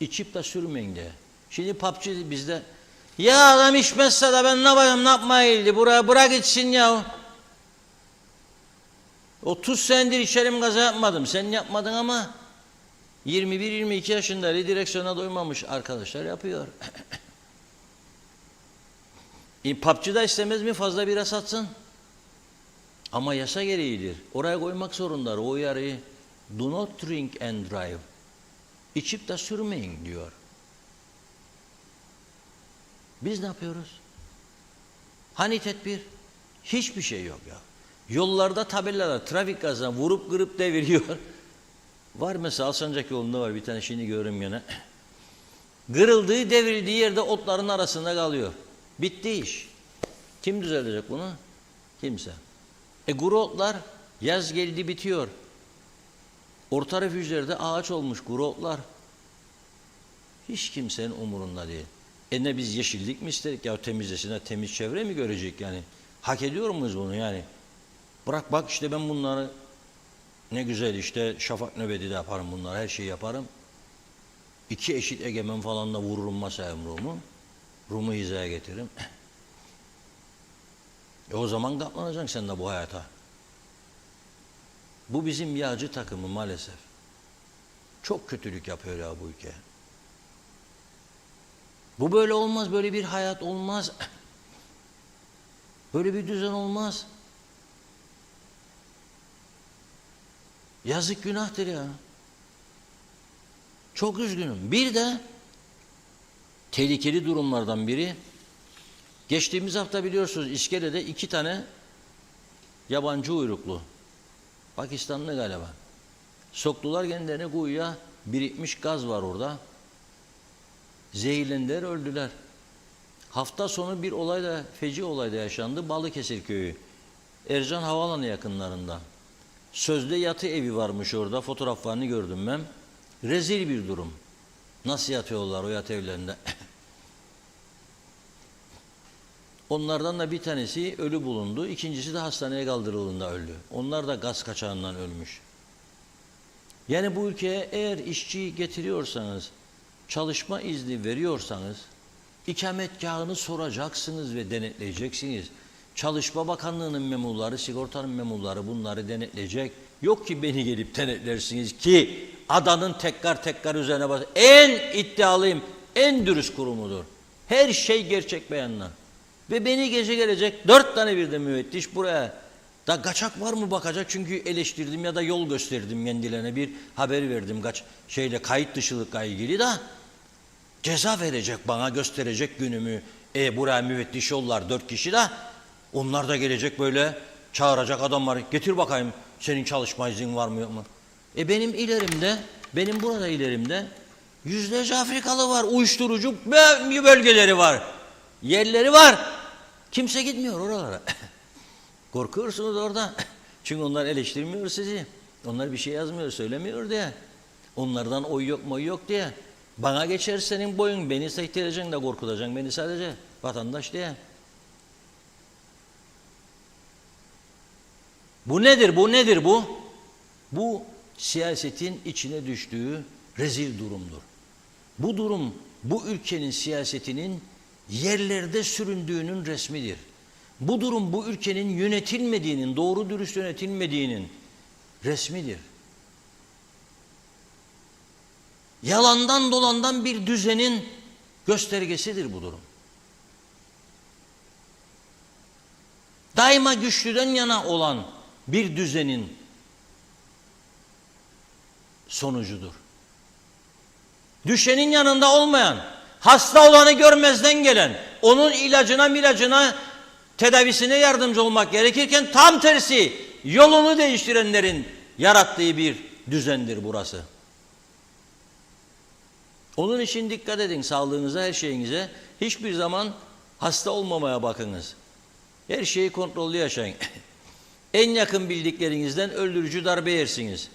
İçip de sürmeyin diye. Şimdi PUBG bizde ya adam içmezse de ben ne yapayım, ne yapmaya geldi buraya, bırak içsin ya. 30 senedir içerim, kaza yapmadım. Sen yapmadın ama 21-22 yaşında direksiyona doymamış arkadaşlar yapıyor. PUBG'da istemez mi fazla bira satsın? Ama yasa gereğidir. Oraya koymak zorundalar o uyarıyı. Do not drink and drive. İçip de sürmeyin diyor. Biz ne yapıyoruz? Hani tedbir? Hiçbir şey yok ya. Yollarda tabelalar trafik gazına vurup kırıp deviriyor. Var mesela Alsancak yolunda var bir tane, şimdi görürüm gene. Kırıldığı devrildiği yerde otların arasında kalıyor. Bitti iş. Kim düzelecek bunu? Kimse. Kuru otlar yaz geldi bitiyor. Orta refüjlerde ağaç olmuş kuru otlar. Hiç kimsenin umurunda değil. Ne biz yeşillik mi istedik ya, temizlesinler, temiz çevre mi görecek yani? Hak ediyor muyuz bunu yani? Bırak bak işte ben bunları ne güzel işte şafak nöbeti de yaparım, bunları her şeyi yaparım. 2 eşit egemen falan da vururum masaya yumruğumu. Rum'u hizaya getiririm. O zaman katlanacaksın sen de bu hayata. Bu bizim yağcı takımı maalesef. Çok kötülük yapıyor ya bu ülke. Bu böyle olmaz, böyle bir hayat olmaz. Böyle bir düzen olmaz. Yazık, günahtır ya. Çok üzgünüm. Bir de tehlikeli durumlardan biri, geçtiğimiz hafta biliyorsunuz İskele'de 2 tane yabancı uyruklu, Pakistanlı galiba, soktular kendilerini kuyuya, birikmiş gaz var orada. Zehirlendiler, öldüler. Hafta sonu bir olay da, feci olay da yaşandı. Balıkesir köyü, Ercan Havaalanı yakınlarında. Sözde yatı evi varmış orada, fotoğraflarını gördüm ben. Rezil bir durum. Nasıl yatıyorlar o yatı evlerinde? Onlardan da bir tanesi ölü bulundu, ikincisi de hastaneye kaldırıldığında öldü. Onlar da gaz kaçağından ölmüş. Yani bu ülkeye eğer işçi getiriyorsanız, çalışma izni veriyorsanız, ikametgahını soracaksınız ve denetleyeceksiniz. Çalışma Bakanlığı'nın memurları, sigortanın memurları bunları denetleyecek. Yok ki beni gelip denetlersiniz ki adanın tekrar üzerine bas. En iddialıyım, en dürüst kurumudur. Her şey gerçek beyanla. Ve beni gece gelecek 4 tane bir de müfettiş buraya. Da kaçak var mı bakacak, çünkü eleştirdim ya da yol gösterdim kendilerine, bir haber verdim kayıt dışılıkla ilgili de ceza verecek bana, gösterecek günümü. Buraya müfettiş yollar 4 kişi de, onlar da gelecek böyle çağıracak adamları, getir bakayım senin çalışma iznin var mı yok mu? Benim burada ilerimde yüzlerce Afrikalı var, uyuşturucu bölgeleri var, yerleri var. Kimse gitmiyor oralara. Korkuyorsunuz orada. Çünkü onlar eleştirmiyor sizi. Onlar bir şey yazmıyor, söylemiyor diye. Onlardan oy yok moy yok diye. Bana geçer senin boyun, beni sektireceksin de korkutacaksın beni sadece, vatandaş diye. Bu nedir bu? Bu siyasetin içine düştüğü rezil durumdur. Bu durum, bu ülkenin siyasetinin yerlerde süründüğünün resmidir. Bu durum bu ülkenin yönetilmediğinin, doğru dürüst yönetilmediğinin resmidir. Yalandan dolandan bir düzenin göstergesidir bu durum. Daima güçlüden yana olan bir düzenin sonucudur. Düşenin yanında olmayan, hasta olanı görmezden gelen, onun ilacına tedavisine yardımcı olmak gerekirken tam tersi yolunu değiştirenlerin yarattığı bir düzendir burası. Onun için dikkat edin sağlığınıza, her şeyinize. Hiçbir zaman hasta olmamaya bakınız. Her şeyi kontrollü yaşayın. En yakın bildiklerinizden öldürücü darbe yersiniz.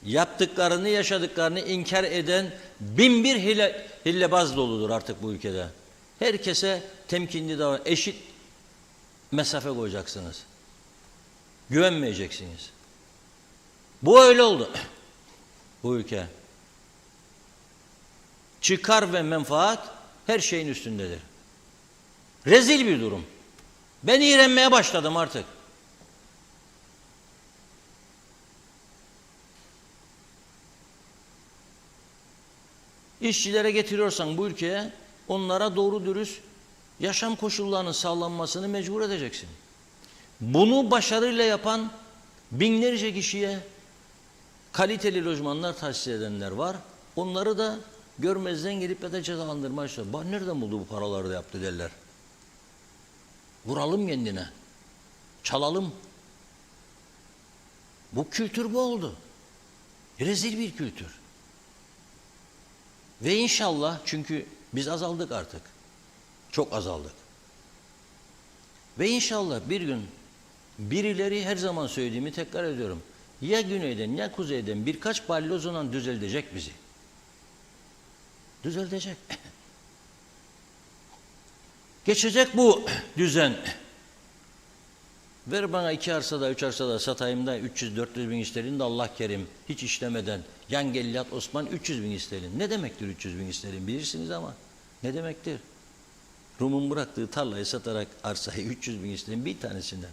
Yaptıklarını, yaşadıklarını inkar eden bin bir hillebaz doludur artık bu ülkede. Herkese temkinli davran, eşit mesafe koyacaksınız. Güvenmeyeceksiniz. Bu öyle oldu. Bu ülke. çıkar ve menfaat her şeyin üstündedir. Rezil bir durum. Ben iğrenmeye başladım artık. İşçilere getiriyorsan bu ülkeye onlara doğru dürüst yaşam koşullarının sağlanmasını mecbur edeceksin. Bunu başarıyla yapan binlerce kişiye kaliteli lojmanlar tahsis edenler var. Onları da görmezden gelip ya da cezalandırmaya çalışıyor. Bak nereden buldu bu paraları da yaptı derler. Vuralım kendine. Çalalım. Bu kültür bu oldu. Rezil bir kültür. Ve inşallah, çünkü biz azaldık artık. Çok azaldık. Ve inşallah bir gün birileri, her zaman söylediğimi tekrar ediyorum, ya güneyden ya kuzeyden birkaç balyozla düzeltecek bizi. Düzeltecek. Geçecek bu düzen. Ver bana 2 arsada 3 arsada satayım da 300-400 bin isterin de Allah kerim hiç işlemeden yan gellat Osman 300 bin isterin. Ne demektir 300 bin isterin bilirsiniz ama ne demektir? Rum'un bıraktığı tarlayı satarak arsayı 300 bin isterin bir tanesinden.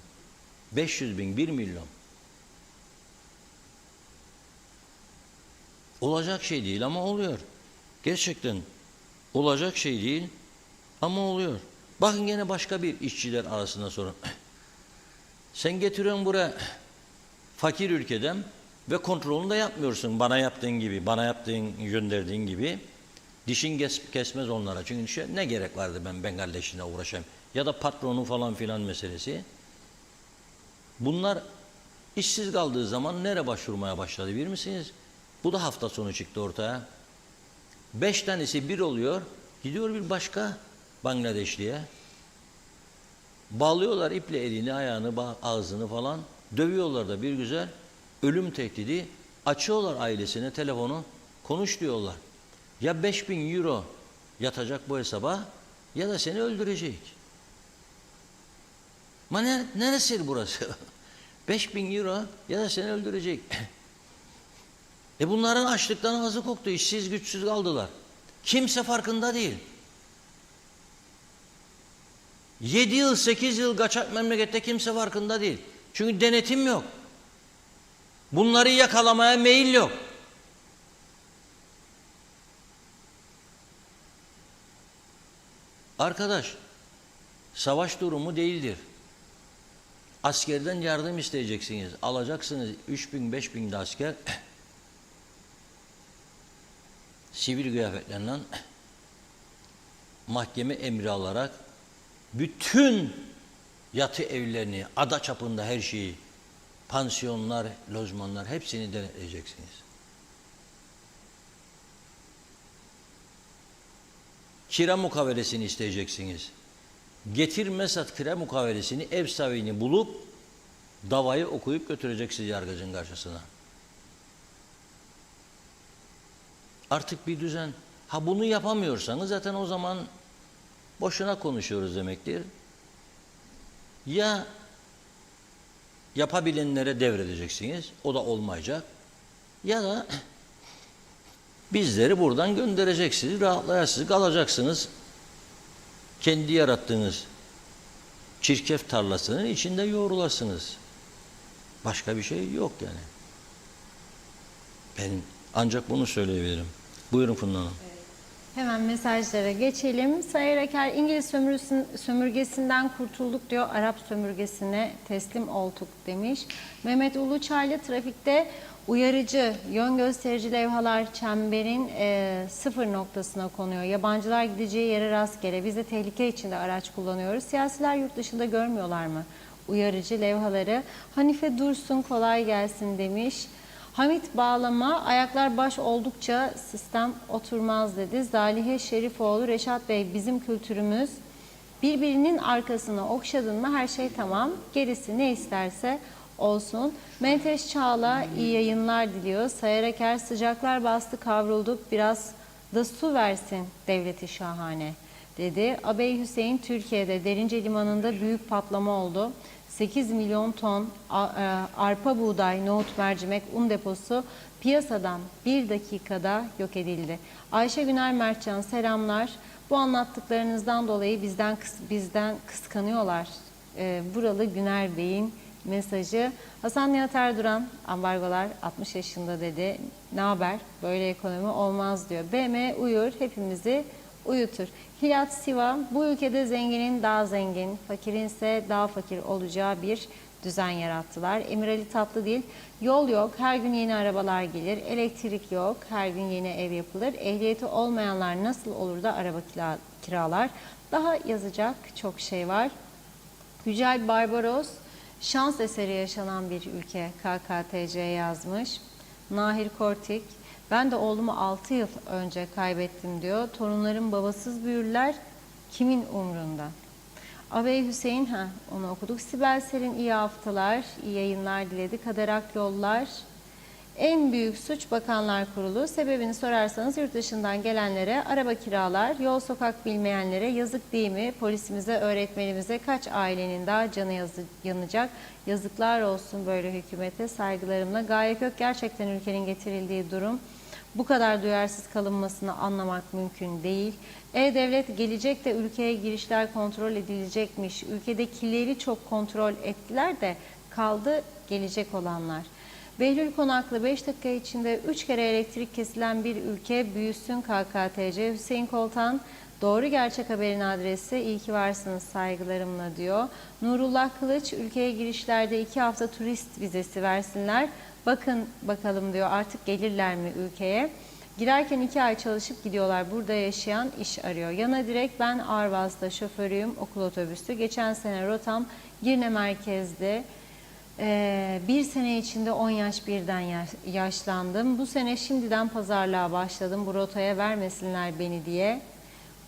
500 bin, 1 milyon. Olacak şey değil ama oluyor. Gerçekten olacak şey değil ama oluyor. Bakın gene başka bir işçiler arasında sorun. Sen getiriyorsun buraya fakir ülkeden ve kontrolünü de yapmıyorsun bana yaptığın gibi, bana yaptığın, gönderdiğin gibi. Dişin kesmez onlara. Çünkü ne gerek vardı ben Bengal işine uğraşayım. Ya da patronu falan filan meselesi. Bunlar işsiz kaldığı zaman nereye başvurmaya başladı bilir misiniz? Bu da hafta sonu çıktı ortaya. 5 tanesi bir oluyor, gidiyor bir başka Bangladeşli'ye. Bağlıyorlar iple elini, ayağını, ağzını falan. Dövüyorlar da bir güzel. Ölüm tehdidi. Açıyorlar ailesine telefonu. Konuş diyorlar. Ya 5.000 euro yatacak bu hesaba ya da seni öldürecek. Ama neresi burası? 5.000 euro ya da seni öldürecek. Bunların açlıktan ağzı koktu. İşsiz güçsüz kaldılar. Kimse farkında değil. 7 yıl 8 yıl kaçak memlekette kimse farkında değil. Çünkü denetim yok. Bunları yakalamaya meyil yok. Arkadaş, savaş durumu değildir. Askerden yardım isteyeceksiniz. Alacaksınız 3.000 5.000 de asker. Sivil kıyafetlerle mahkeme emri alarak bütün yatı evlerini, ada çapında her şeyi, pansiyonlar, lojmanlar hepsini denetleyeceksiniz. Kira mukavelesini isteyeceksiniz. Getirmezsat kira mukavelesini, ev sahibini bulup davayı okuyup götüreceksiniz yargıcın karşısına. Artık bir düzen. Ha bunu yapamıyorsanız zaten o zaman boşuna konuşuyoruz demektir. Ya yapabilenlere devredeceksiniz, o da olmayacak. Ya da bizleri buradan göndereceksiniz, rahatlayasınız, kalacaksınız. Kendi yarattığınız çirkef tarlasının içinde yoğrulasınız. Başka bir şey yok yani. Ben ancak bunu söyleyebilirim. Buyurun Funda Hanım. Hemen mesajlara geçelim. Sayar Aker, İngiliz sömürgesinden kurtulduk diyor, Arap sömürgesine teslim olduk demiş. Mehmet Uluçaylı, trafikte uyarıcı, yön gösterici levhalar çemberin sıfır noktasına konuyor. Yabancılar gideceği yere rastgele. Biz de tehlike içinde araç kullanıyoruz. Siyasiler yurt dışında görmüyorlar mı uyarıcı levhaları? Hanife Dursun, kolay gelsin demiş. Hamit Bağlama, ayaklar baş oldukça sistem oturmaz dedi. Zalihe Şerifoğlu, Reşat Bey, bizim kültürümüz birbirinin arkasına okşadın mı her şey tamam. Gerisi ne isterse olsun. Menteş Çağla iyi yayınlar diliyor. Sayar Aker, sıcaklar bastı kavrulduk, biraz da su versin devleti şahane. dedi. Abey Hüseyin, Türkiye'de Derince Limanı'nda büyük patlama oldu. 8 milyon ton arpa, buğday, nohut, mercimek, un deposu piyasadan bir dakikada yok edildi. Ayşe Güner Mertcan, selamlar. Bu anlattıklarınızdan dolayı bizden kıskanıyorlar. Buralı Güner Bey'in mesajı. Hasan Nihat Erduran, ambargolar 60 yaşında dedi. Ne haber? Böyle ekonomi olmaz diyor. BM uyur, hepimizi uyutur. Hilat Siva, bu ülkede zenginin daha zengin, fakirin ise daha fakir olacağı bir düzen yarattılar. Emir Ali Tatlıdil, yol yok, her gün yeni arabalar gelir. Elektrik yok, her gün yeni ev yapılır. Ehliyeti olmayanlar nasıl olur da araba kiralar? Daha yazacak çok şey var. Yücel Barbaros, şans eseri yaşanan bir ülke KKTC yazmış. Nahir Kortik, ben de oğlumu 6 yıl önce kaybettim diyor. Torunlarım babasız büyürler, kimin umrunda? Abey Hüseyin, onu okuduk. Sibel Serin, iyi haftalar, iyi yayınlar diledi. Kader Akyollar, en büyük suç Bakanlar Kurulu. Sebebini sorarsanız yurt dışından gelenlere araba kiralar, yol sokak bilmeyenlere yazık değil mi? Polisimize, öğretmenimize kaç ailenin daha canı yanacak? Yazıklar olsun böyle hükümete, saygılarımla. Gaye Kök, gerçekten ülkenin getirildiği durum bu kadar duyarsız kalınmasını anlamak mümkün değil. E-Devlet gelecek de ülkeye girişler kontrol edilecekmiş. Ülkedekileri çok kontrol ettiler de kaldı gelecek olanlar. Behlül Konaklı, 5 dakika içinde 3 kere elektrik kesilen bir ülke büyüsün KKTC. Hüseyin Koltan, doğru gerçek haberin adresi, iyi ki varsınız saygılarımla diyor. Nurullah Kılıç, ülkeye girişlerde 2 hafta turist vizesi versinler. Bakın bakalım diyor, artık gelirler mi ülkeye? Girerken 2 ay çalışıp gidiyorlar. Burada yaşayan iş arıyor. Yana direkt, ben ağır vasıta şoförüyüm, okul otobüsü. Geçen sene rotam Girne merkezde. Bir sene içinde 10 yaş birden yaşlandım. Bu sene şimdiden pazarlığa başladım. Bu rotaya vermesinler beni diye.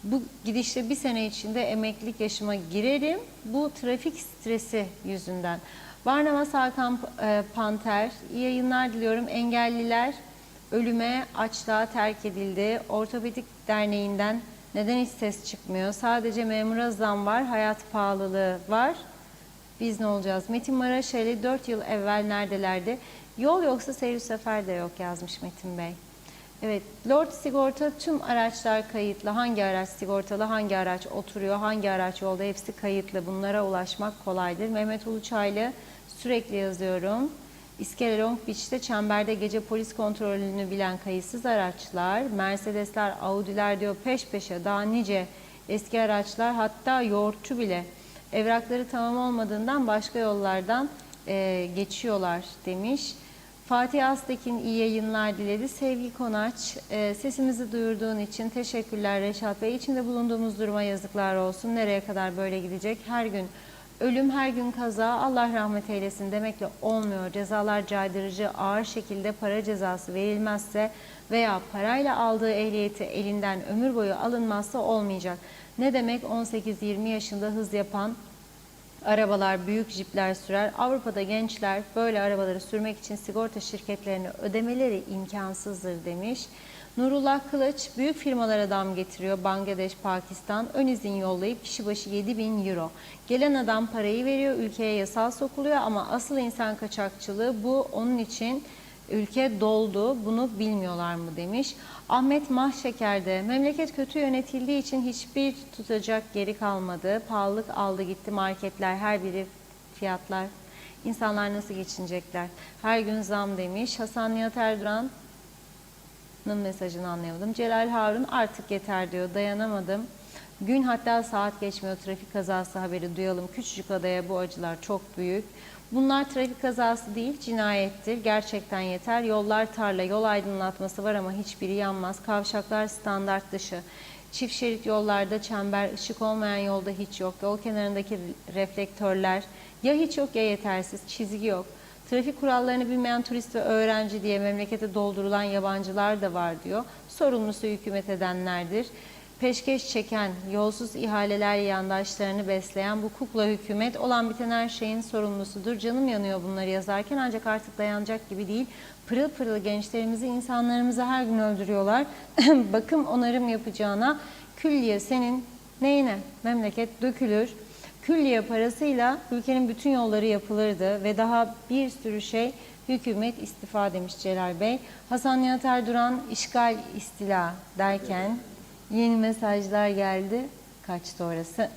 Bu gidişle bir sene içinde emeklilik yaşıma girerim. Bu trafik stresi yüzünden. Barnabas Hakan Panter, iyi yayınlar diliyorum. Engelliler ölüme, açlığa terk edildi. Ortopedik Derneği'nden neden hiç ses çıkmıyor? Sadece memura zam var, hayat pahalılığı var. Biz ne olacağız? Metin Maraşeli, 4 yıl evvel neredelerdi? Yol yoksa seyir sefer de yok yazmış Metin Bey. Evet, Lord Sigorta, tüm araçlar kayıtlı. Hangi araç sigortalı, hangi araç oturuyor, hangi araç yolda, hepsi kayıtlı. Bunlara ulaşmak kolaydır. Mehmet Uluçaylı, sürekli yazıyorum. İskele Long Beach'te çemberde gece polis kontrolünü bilen kayıtsız araçlar, Mercedesler, Audi'ler diyor peş peşe, daha nice eski araçlar, hatta yoğurtçu bile evrakları tamam olmadığından başka yollardan geçiyorlar demiş. Fatih Aztekin, iyi yayınlar diledi. Sevgi Konaç, sesimizi duyurduğun için teşekkürler Reşat Bey. İçinde bulunduğumuz duruma yazıklar olsun. Nereye kadar böyle gidecek? Her gün ölüm, her gün kaza, Allah rahmet eylesin demekle olmuyor. Cezalar caydırıcı, ağır şekilde para cezası verilmezse veya parayla aldığı ehliyeti elinden ömür boyu alınmazsa olmayacak. Ne demek 18-20 yaşında hız yapan arabalar, büyük jipler sürer. Avrupa'da gençler böyle arabaları sürmek için sigorta şirketlerine ödemeleri imkansızdır demiş. Nurullah Kılıç, büyük firmalara dam getiriyor. Bangladeş, Pakistan ön izin yollayıp kişi başı 7.000 euro. Gelen adam parayı veriyor, ülkeye yasal sokuluyor ama asıl insan kaçakçılığı bu, onun için ülke doldu, bunu bilmiyorlar mı demiş. Ahmet Mahşeker'de, memleket kötü yönetildiği için hiçbir tutacak geri kalmadı. Pahalılık aldı gitti, marketler her biri fiyatlar. İnsanlar nasıl geçinecekler? Her gün zam demiş. Hasan Nihat Erduran'ın mesajını anlayamadım. Celal Harun, artık yeter diyor, dayanamadım. Gün hatta saat geçmiyor, trafik kazası haberi duyalım. Küçücük adaya bu acılar çok büyük. Bunlar trafik kazası değil, cinayettir. Gerçekten yeter. Yollar tarla, yol aydınlatması var ama hiçbiri yanmaz. Kavşaklar standart dışı. Çift şerit yollarda çember, ışık olmayan yolda hiç yok. Yol kenarındaki reflektörler ya hiç yok ya yetersiz. Çizgi yok. Trafik kurallarını bilmeyen turist ve öğrenci diye memlekete doldurulan yabancılar da var diyor. Sorumlusu hükümet edenlerdir. Peşkeş çeken, yolsuz ihaleler yandaşlarını besleyen bu kukla hükümet olan biten her şeyin sorumlusudur. Canım yanıyor bunları yazarken, ancak artık dayanacak gibi değil. Pırıl pırıl gençlerimizi, insanlarımızı her gün öldürüyorlar. Bakım onarım yapacağına külliye senin Neyine? Memleket dökülür. Külliye parasıyla ülkenin bütün yolları yapılırdı ve daha bir sürü şey. Hükümet istifa demiş Celal Bey. Hasan Nihat Erduran işgal istila derken yeni mesajlar geldi. Kaçtı orası?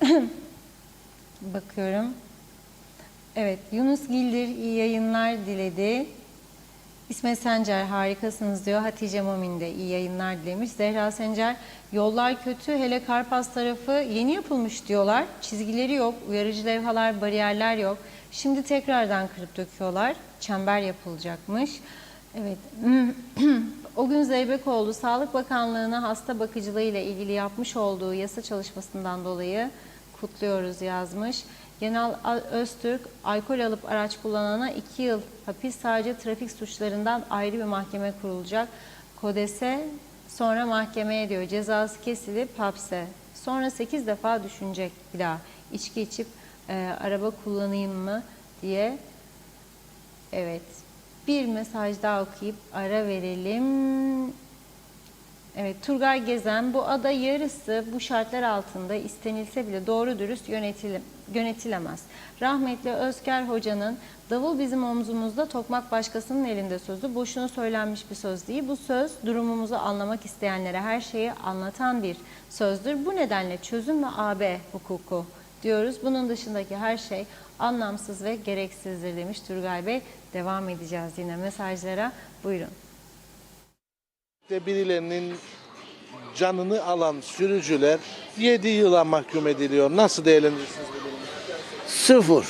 Bakıyorum. Evet, Yunus Gildir iyi yayınlar diledi. İsmet Sencer harikasınız diyor. Hatice Momin de iyi yayınlar dilemiş. Zehra Sencer yollar kötü, hele Karpas tarafı yeni yapılmış diyorlar. Çizgileri yok, uyarıcı levhalar, bariyerler yok. Şimdi tekrardan kırıp döküyorlar. Çember yapılacakmış. Evet. O gün Zeybekoğlu Sağlık Bakanlığı'na hasta bakıcılığı ile ilgili yapmış olduğu yasa çalışmasından dolayı kutluyoruz yazmış. Genel Öztürk, alkol alıp araç kullanana 2 yıl hapis, sadece trafik suçlarından ayrı bir mahkeme kurulacak. KODES'e, sonra mahkemeye diyor, cezası kesilip hapse. Sonra 8 defa düşünecek bir daha. İçki içip araba kullanayım mı diye. Evet. Bir mesaj daha okuyup ara verelim. Evet, Turgay Gezen, bu ada yarısı bu şartlar altında istenilse bile doğru dürüst yönetilemez. Rahmetli Özker Hoca'nın davul bizim omzumuzda, tokmak başkasının elinde sözü boşuna söylenmiş bir söz değil. Bu söz durumumuzu anlamak isteyenlere her şeyi anlatan bir sözdür. Bu nedenle çözüm ve AB hukuku diyoruz. Bunun dışındaki her şey anlamsız ve gereksizdir demiş Turgay Bey. Devam edeceğiz yine mesajlara. Buyurun. Birilerinin canını alan sürücüler 7 yıla mahkum ediliyor. Nasıl değerlendirirsiniz bu durumu? Sıfır.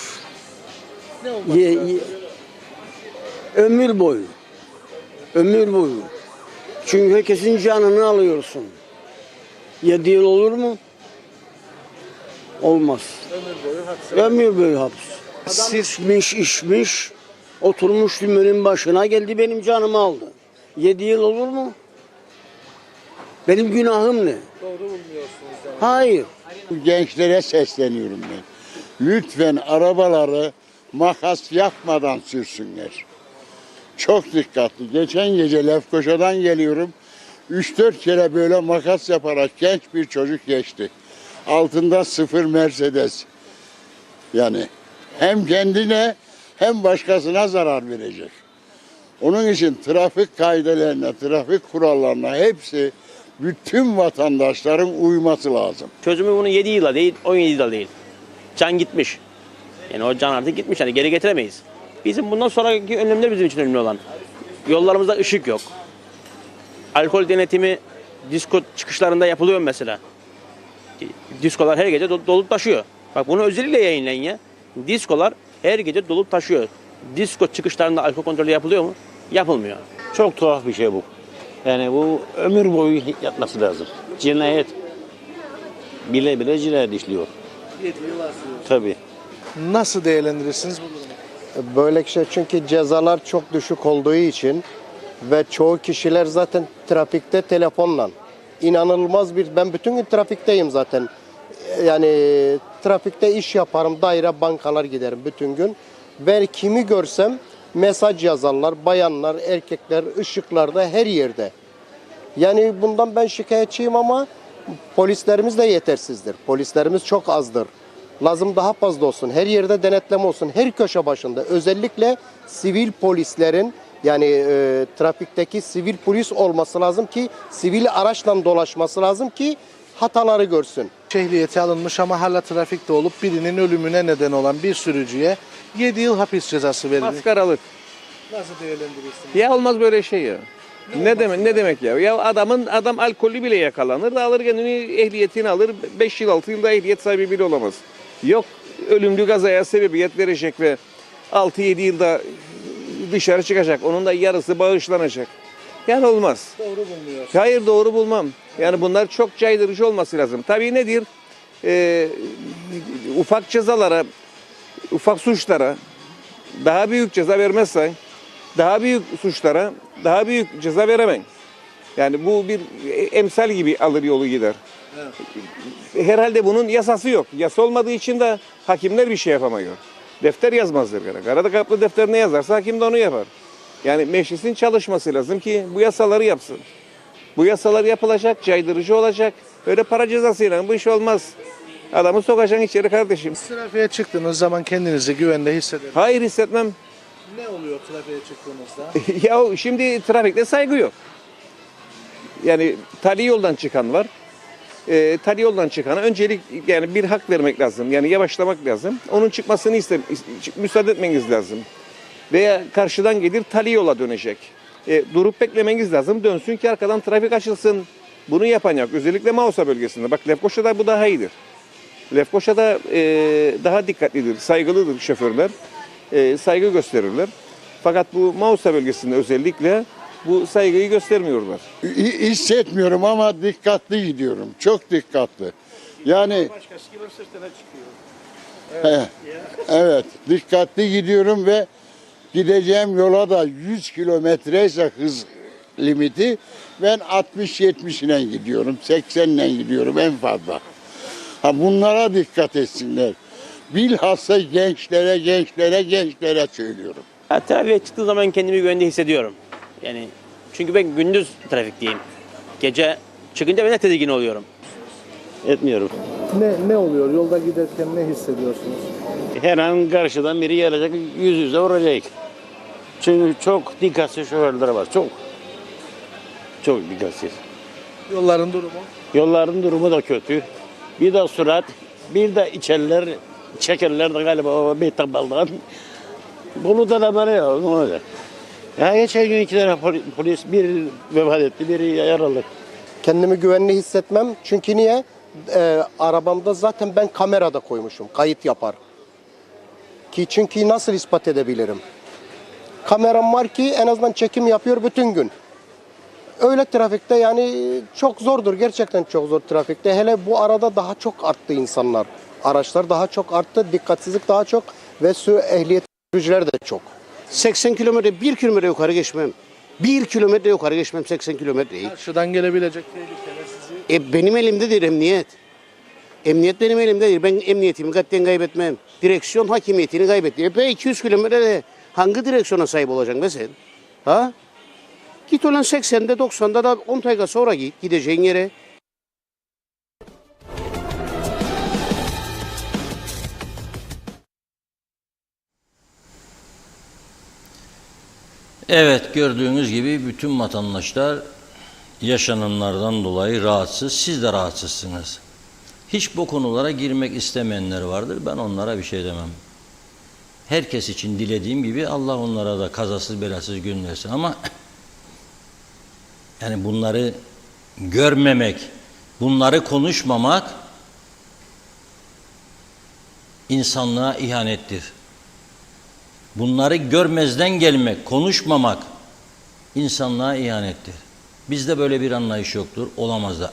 Ne olmak Ye- lazım? ye- ömür boyu. Ömür boyu. Çünkü herkesin canını alıyorsun. 7 yıl olur mu? Olmaz. Ömür boyu hapse. Ömür boyu hapis. Adam Siz içmiş, oturmuş dümünün başına geldi benim canımı aldı. 7 yıl olur mu? Benim günahım ne? doğru bulmuyorsunuz yani. Hayır. Gençlere sesleniyorum ben. Lütfen arabaları makas yapmadan sürsünler. Çok dikkatli. Geçen gece Lefkoşa'dan geliyorum. 3-4 kere böyle makas yaparak genç bir çocuk geçti. Altında 0 Mercedes. Yani hem kendine hem başkasına zarar verecek. Onun için trafik kaidelerine, trafik kurallarına hepsi bütün vatandaşların uyması lazım. Çözümü bunun 7 yıla değil, 17 yıla değil. Can gitmiş. Yani o can artık gitmiş. Yani geri getiremeyiz. Bizim bundan sonraki önlemler bizim için önemli olan. Yollarımızda ışık yok. Alkol denetimi disko çıkışlarında yapılıyor mesela. Diskolar her gece dolup taşıyor. Bak bunu özellikle yayınlayın ya. Diskolar her gece dolup taşıyor. Disko çıkışlarında alkol kontrolü yapılıyor mu? Yapılmıyor. Çok tuhaf bir şey bu. Yani bu ömür boyu yatması lazım. Cinayet. Bile bile cinayet işliyor. 7 yıl asıyor. Tabii. Nasıl değerlendirirsiniz bu durumu? Böyle şey, çünkü cezalar çok düşük olduğu için ve çoğu kişiler zaten trafikte telefonla. İnanılmaz ben bütün gün trafikteyim zaten. Yani trafikte iş yaparım, daire, bankalar giderim bütün gün. Ve kimi görsem mesaj yazarlar, bayanlar, erkekler, ışıklarda, her yerde. Yani bundan ben şikayetçiyim ama polislerimiz de yetersizdir. Polislerimiz çok azdır. Lazım daha fazla olsun. Her yerde denetleme olsun. Her köşe başında. Özellikle sivil polislerin, yani trafikteki sivil polis olması lazım ki sivil araçla dolaşması lazım ki hataları görsün. Ehliyeti alınmış ama hala trafikte olup birinin ölümüne neden olan bir sürücüye 7 yıl hapis cezası verildi. Maskaralık. Nasıl değerlendirirsiniz? Ya olmaz böyle şey ya. Ne demek ya? Ya adam alkollü bile yakalanır da alır kendini ehliyetini alır. 5 yıl 6 yılda ehliyet sahibi bile olamaz. Yok ölümlü kazaya sebebiyet verecek ve 6-7 yılda dışarı çıkacak. Onun da yarısı bağışlanacak. Yani olmaz. Doğru bulmuyorsunuz. Hayır doğru bulmam. Yani bunlar çok caydırıcı olması lazım. Tabii nedir? Ufak cezalara, ufak suçlara daha büyük ceza vermezsen, daha büyük suçlara daha büyük ceza veremem. Yani bu bir emsal gibi alır yolu gider. Herhalde bunun yasası yok. Yasa olmadığı için de hakimler bir şey yapamıyor. Defter yazmazlar. Karada kaplı defter ne yazarsa hakim de onu yapar. Yani meclisin çalışması lazım ki bu yasaları yapsın. Bu yasalar yapılacak, caydırıcı olacak. Öyle para cezasıyla bu iş olmaz. Adamı sokacaksın içeri kardeşim. Trafiğe çıktığınız zaman kendinizi güvende hisseder. Hayır, hissetmem. Ne oluyor trafiğe çıktığınızda? Ya şimdi trafikte saygı yok. Yani tali yoldan çıkan var. Tali yoldan çıkana öncelik yani bir hak vermek lazım. Yani yavaşlamak lazım. Onun çıkmasını müsaade etmeniz lazım. Veya karşıdan gelir tali yola dönecek. Durup beklemeniz lazım. Dönsün ki arkadan trafik açılsın. Bunu yapan yok. Özellikle Mausa bölgesinde. Bak Lefkoşa'da bu daha iyidir. Lefkoşa'da daha dikkatlidir, saygılıdır şoförler. Saygı gösterirler. Fakat bu Mausa bölgesinde özellikle bu saygıyı göstermiyorlar. Hissetmiyorum ama dikkatli gidiyorum. Çok dikkatli. Yani Başkası gibi sırtına çıkıyor. evet, dikkatli gidiyorum ve gideceğim yola da 100 kilometre ise hız limiti, ben 60-70 ile gidiyorum, 80 ile gidiyorum en fazla. Ha, bunlara dikkat etsinler. Bilhassa gençlere söylüyorum. Trafiğe çıktığı zaman kendimi güvende hissediyorum. Yani çünkü ben gündüz trafikteyim. Gece çıkınca ben de tedirgin oluyorum. Etmiyorum. Ne oluyor? Yolda giderken ne hissediyorsunuz? Her an karşıdan biri gelecek, yüz yüze vuracak. Çünkü çok dikkatsiz şoförler var, çok. Çok dikkatsiz. Yolların durumu? Yolların durumu da kötü. Bir de sürat, bir de içerler, çekerler de galiba o Beytabal'dan. Bolu'da da böyle ya, ne olacak? Ya geçen gün 2 tane polis, biri vefat etti, biri yaralı. Kendimi güvenli hissetmem. Çünkü niye? Arabamda zaten ben kamerada koymuşum. Kayıt yapar. Çünkü nasıl ispat edebilirim? Kameram var ki en azından çekim yapıyor bütün gün. Öyle trafikte yani çok zordur. Gerçekten çok zor trafikte. Hele bu arada daha çok arttı insanlar. Araçlar daha çok arttı. Dikkatsizlik daha çok. Ve ehliyet sürücüler de çok. 80 kilometre, 1 kilometre yukarı geçmem. 1 kilometre yukarı geçmem 80 kilometreyi. Karşıdan gelebilecek tehlikeler sizi... Benim elimdedir emniyet. Emniyet benim elimdedir. Ben emniyetimi katiyen kaybetmem. Direksiyon hakimiyetini kaybetti. Be 200 kilometrede hangi direksiyona sahip olacaksın be sen? Ha? Git olan 80'de 90'da da 10 dakika sonra git gideceğin yere. Evet, gördüğünüz gibi bütün vatandaşlar yaşananlardan dolayı rahatsız. Siz de rahatsızsınız. Hiç bu konulara girmek istemeyenler vardır. Ben onlara bir şey demem. Herkes için dilediğim gibi Allah onlara da kazasız belasız göndersin. Ama yani bunları görmemek, bunları konuşmamak insanlığa ihanettir. Bunları görmezden gelmek, konuşmamak insanlığa ihanettir. Bizde böyle bir anlayış yoktur, olamaz da.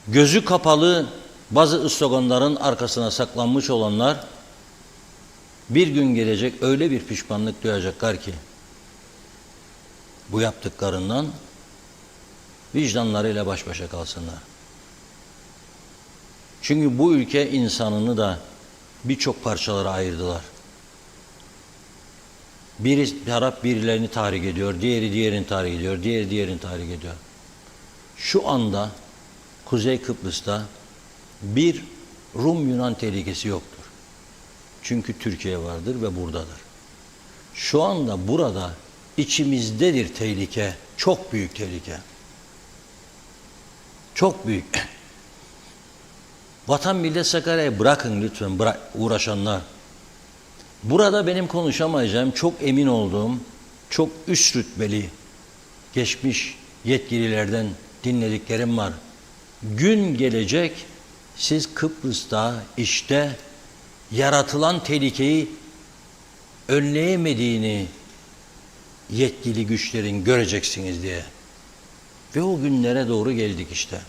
Gözü kapalı bazı sloganların arkasına saklanmış olanlar bir gün gelecek öyle bir pişmanlık duyacaklar ki bu yaptıklarından vicdanlarıyla baş başa kalsınlar. Çünkü bu ülke insanını da birçok parçalara ayırdılar. Bir taraf birilerini tahrik ediyor, diğeri diğerini tahrik ediyor, diğeri diğerini tahrik ediyor. Şu anda Kuzey Kıbrıs'ta bir Rum-Yunan tehlikesi yoktur. Çünkü Türkiye vardır ve buradadır. Şu anda burada içimizdedir tehlike, çok büyük tehlike. Çok büyük. Vatan millet Sakarya'yı bırakın lütfen, uğraşanlar. Burada benim konuşamayacağım, çok emin olduğum, çok üst rütbeli, geçmiş yetkililerden dinlediklerim var. Gün gelecek, siz Kıbrıs'ta işte yaratılan tehlikeyi önleyemediğini yetkili güçlerin göreceksiniz diye. Ve o günlere doğru geldik işte.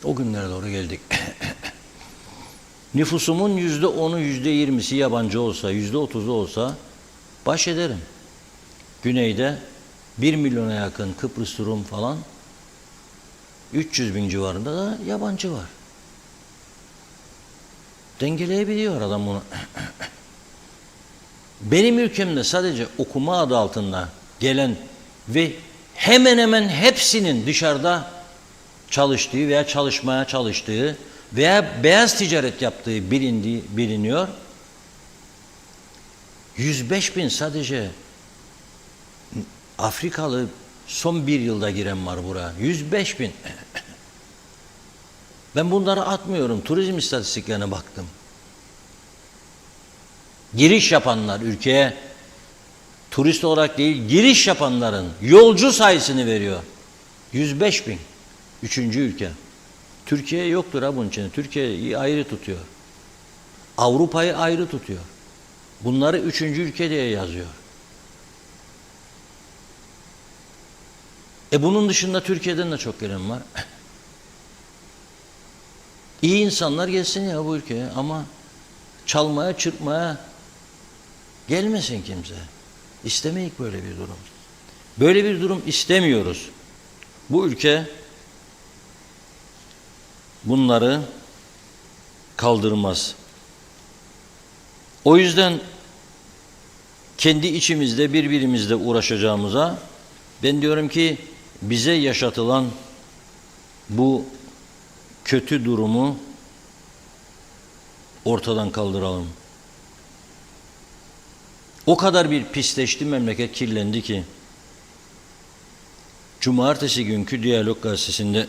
O günlere doğru geldik. Nüfusumun %10'u, %20'si yabancı olsa, %30'u olsa baş ederim. Güneyde 1 milyona yakın Kıbrıs Rum falan, 300 bin civarında da yabancı var. Dengeleyebiliyor adam bunu. Benim ülkemde sadece okuma adı altında gelen ve hemen hemen hepsinin dışarıda çalıştığı veya çalışmaya çalıştığı veya beyaz ticaret yaptığı biliniyor. 105 bin sadece Afrikalı son bir yılda giren var buraya. 105 bin. Ben bunları atmıyorum. Turizm istatistiklerine baktım. Giriş yapanlar ülkeye turist olarak değil, giriş yapanların yolcu sayısını veriyor. 105 bin. Üçüncü ülke. Türkiye yoktur ha bunun için. Türkiye'yi ayrı tutuyor. Avrupa'yı ayrı tutuyor. Bunları üçüncü ülke diye yazıyor. Bunun dışında Türkiye'den de çok gelen var. İyi insanlar gelsin ya bu ülkeye ama çalmaya, çırpmaya gelmesin kimse. İstemeyik böyle bir durum. Böyle bir durum istemiyoruz. Bu ülke bunları kaldırmaz. O yüzden kendi içimizde birbirimizle uğraşacağımıza ben diyorum ki bize yaşatılan bu kötü durumu ortadan kaldıralım. O kadar bir pisleşti memleket, kirlendi ki cumartesi günkü Diyalog Gazetesi'nde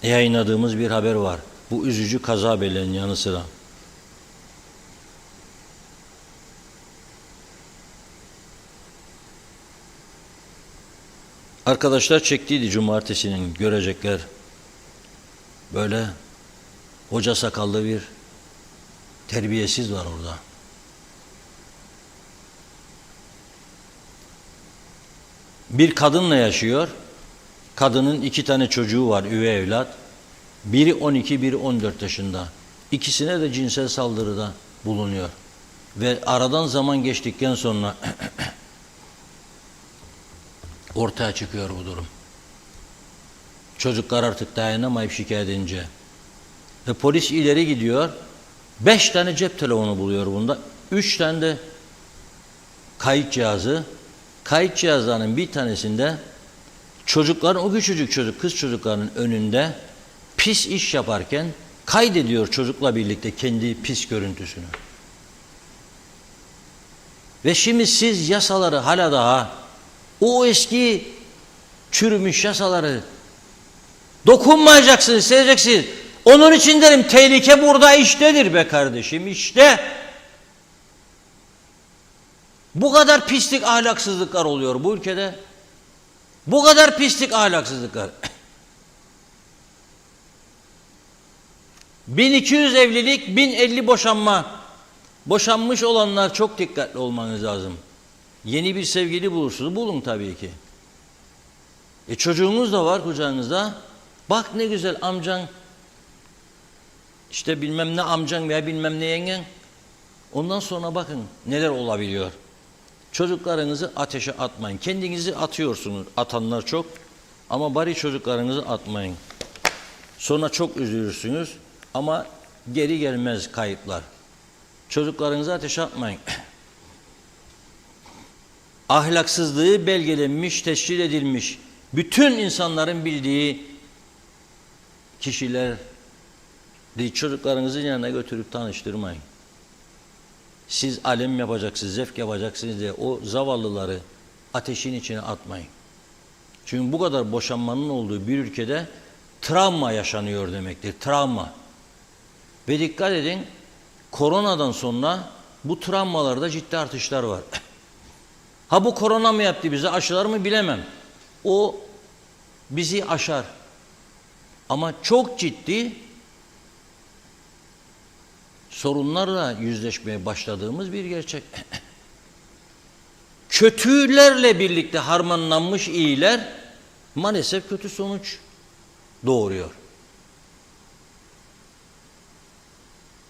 yayınladığımız bir haber var. Bu üzücü kaza haberlerinin yanı sıra. Arkadaşlar çektiydi cumartesinin, görecekler. Böyle hoca sakallı bir terbiyesiz var orada. Bir kadınla yaşıyor. Kadının 2 tane çocuğu var, üvey evlat. Biri 12, biri 14 yaşında. İkisine de cinsel saldırıda bulunuyor. Ve aradan zaman geçtikten sonra ortaya çıkıyor bu durum. Çocuklar artık dayanamayıp şikayet edince. Ve polis ileri gidiyor. 5 tane cep telefonu buluyor bunda. 3 tane de kayıt cihazı. Kayıt cihazlarının bir tanesinde çocukların, o küçücük çocuk, kız çocuklarının önünde pis iş yaparken kaydediyor çocukla birlikte kendi pis görüntüsünü. Ve şimdi siz yasaları hala daha o eski çürümüş yasaları dokunmayacaksınız, seveceksiniz. Onun için derim tehlike burada iştedir be kardeşim, işte. Bu kadar pislik, ahlaksızlıklar oluyor bu ülkede. Bu kadar pislik, ahlaksızlıklar. 1200 evlilik, 1050 boşanma. Boşanmış olanlar çok dikkatli olmanız lazım. Yeni bir sevgili bulursunuz, bulun tabii ki. Çocuğunuz da var kucağınızda. Bak ne güzel amcan, işte bilmem ne amcan veya bilmem ne yengen. Ondan sonra bakın neler olabiliyor. Çocuklarınızı ateşe atmayın. Kendinizi atıyorsunuz. Atanlar çok. Ama bari çocuklarınızı atmayın. Sonra çok üzülürsünüz. Ama geri gelmez kayıplar. Çocuklarınızı ateşe atmayın. Ahlaksızlığı belgelenmiş, teşkil edilmiş. Bütün insanların bildiği kişiler çocuklarınızın yanına götürüp tanıştırmayın. Siz alem yapacaksınız, zevk yapacaksınız diye o zavallıları ateşin içine atmayın. Çünkü bu kadar boşanmanın olduğu bir ülkede travma yaşanıyor demektir. Travma. Ve dikkat edin, koronadan sonra bu travmalarda ciddi artışlar var. Ha bu korona mı yaptı bize, aşılar mı bilemem. O bizi aşar. Ama çok ciddi sorunlarla yüzleşmeye başladığımız bir gerçek. Kötülerle birlikte harmanlanmış iyiler maalesef kötü sonuç doğuruyor.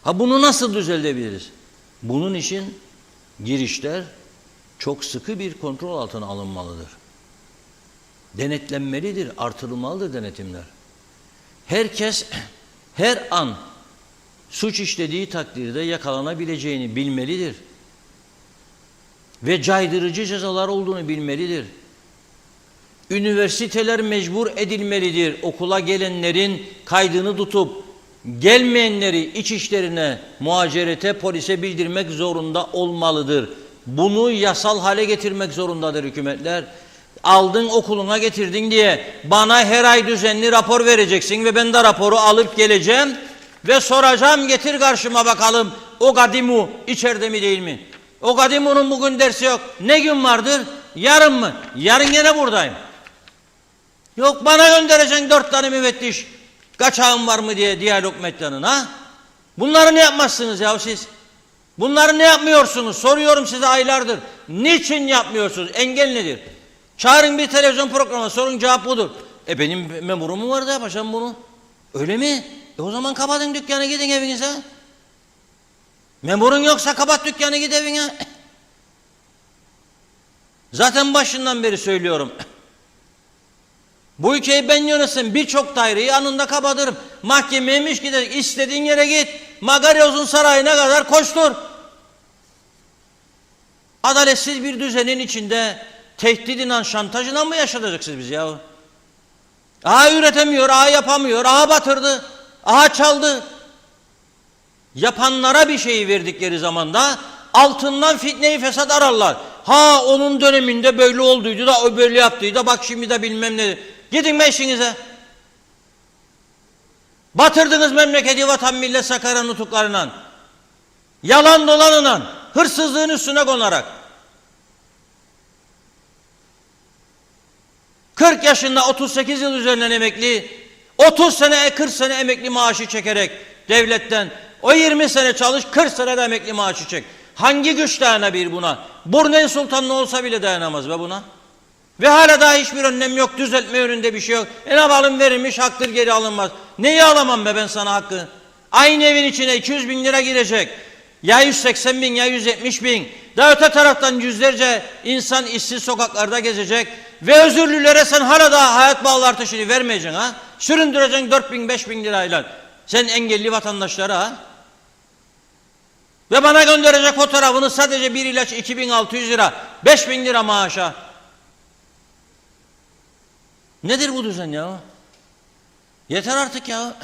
Ha bunu nasıl düzeltebiliriz? Bunun için girişler çok sıkı bir kontrol altına alınmalıdır. Denetlenmelidir, artırılmalıdır denetimler. Herkes her an suç işlediği takdirde yakalanabileceğini bilmelidir. ve caydırıcı cezalar olduğunu bilmelidir. Üniversiteler mecbur edilmelidir. Okula gelenlerin kaydını tutup gelmeyenleri iç işlerine, muhacerete, polise bildirmek zorunda olmalıdır. Bunu yasal hale getirmek zorundadır hükümetler. Aldın okuluna getirdin diye bana her ay düzenli rapor vereceksin ve ben de raporu alıp geleceğim ve soracağım, getir karşıma bakalım o Gadimu içeride mi değil mi? O Gadimu'nun bugün dersi yok. Ne gün vardır? Yarın mı? Yarın gene buradayım. Yok bana göndereceksin 4 tane müfettiş. Kaçağın var mı diye diyalog mekdanına. Bunları ne yapmazsınız ya siz? Bunları ne yapmıyorsunuz? Soruyorum size aylardır. Niçin yapmıyorsunuz? Engel nedir? Çağırın bir televizyon programına, sorun, cevap budur. Benim memurum mu var da yapacağım bunu? Öyle mi? O zaman kapatın dükkanı, gidin evinize. Memurun yoksa kapat dükkanı, git evine. Zaten başından beri söylüyorum. Bu ülkeyi ben yönetsem birçok daireyi anında kapatırım. Mahkemeymiş gider, istediğin yere git. Magaryoz'un sarayına kadar koştur. Adaletsiz bir düzenin içinde tehdidinle, şantajla mı yaşatacaksınız biz ya? Aha üretemiyor, aha yapamıyor, aha batırdı, aha çaldı. Yapanlara bir şeyi verdikleri zaman da altından fitneyi fesat ararlar. Ha onun döneminde böyle olduydu da o böyle yaptıydı da bak şimdi de bilmem ne. Gidin be işinize. Batırdınız memleketi, vatan millet Sakarya nutuklarından. Yalan dolanınan, hırsızlığın üstüne konarak. 40 yaşında 38 yıl üzerinden emekli, 30 sene 40 sene emekli maaşı çekerek devletten, o 20 sene çalış 40 sene de emekli maaşı çek. Hangi güç dayanabilir buna? Brunei Sultanlı olsa bile dayanamaz be buna. Ve hala daha hiçbir önlem yok, düzeltme yönünde bir şey yok. Ne yapalım, verilmiş haktır, geri alınmaz. Neyi alamam be ben sana hakkı? Aynı evin içine 200 bin lira girecek. Ya 180 bin ya 170 bin. Daha öte taraftan yüzlerce insan işsiz sokaklarda gezecek. Ve özürlülere sen hala daha hayat bağlı artışını vermeyeceksin ha. Süründüreceksin 4 bin 5 bin lirayla. Sen engelli vatandaşlara ha. Ve bana gönderecek fotoğrafını sadece bir ilaç 2600 lira, 5000 lira maaşa. Nedir bu düzen ya? Yeter artık ya.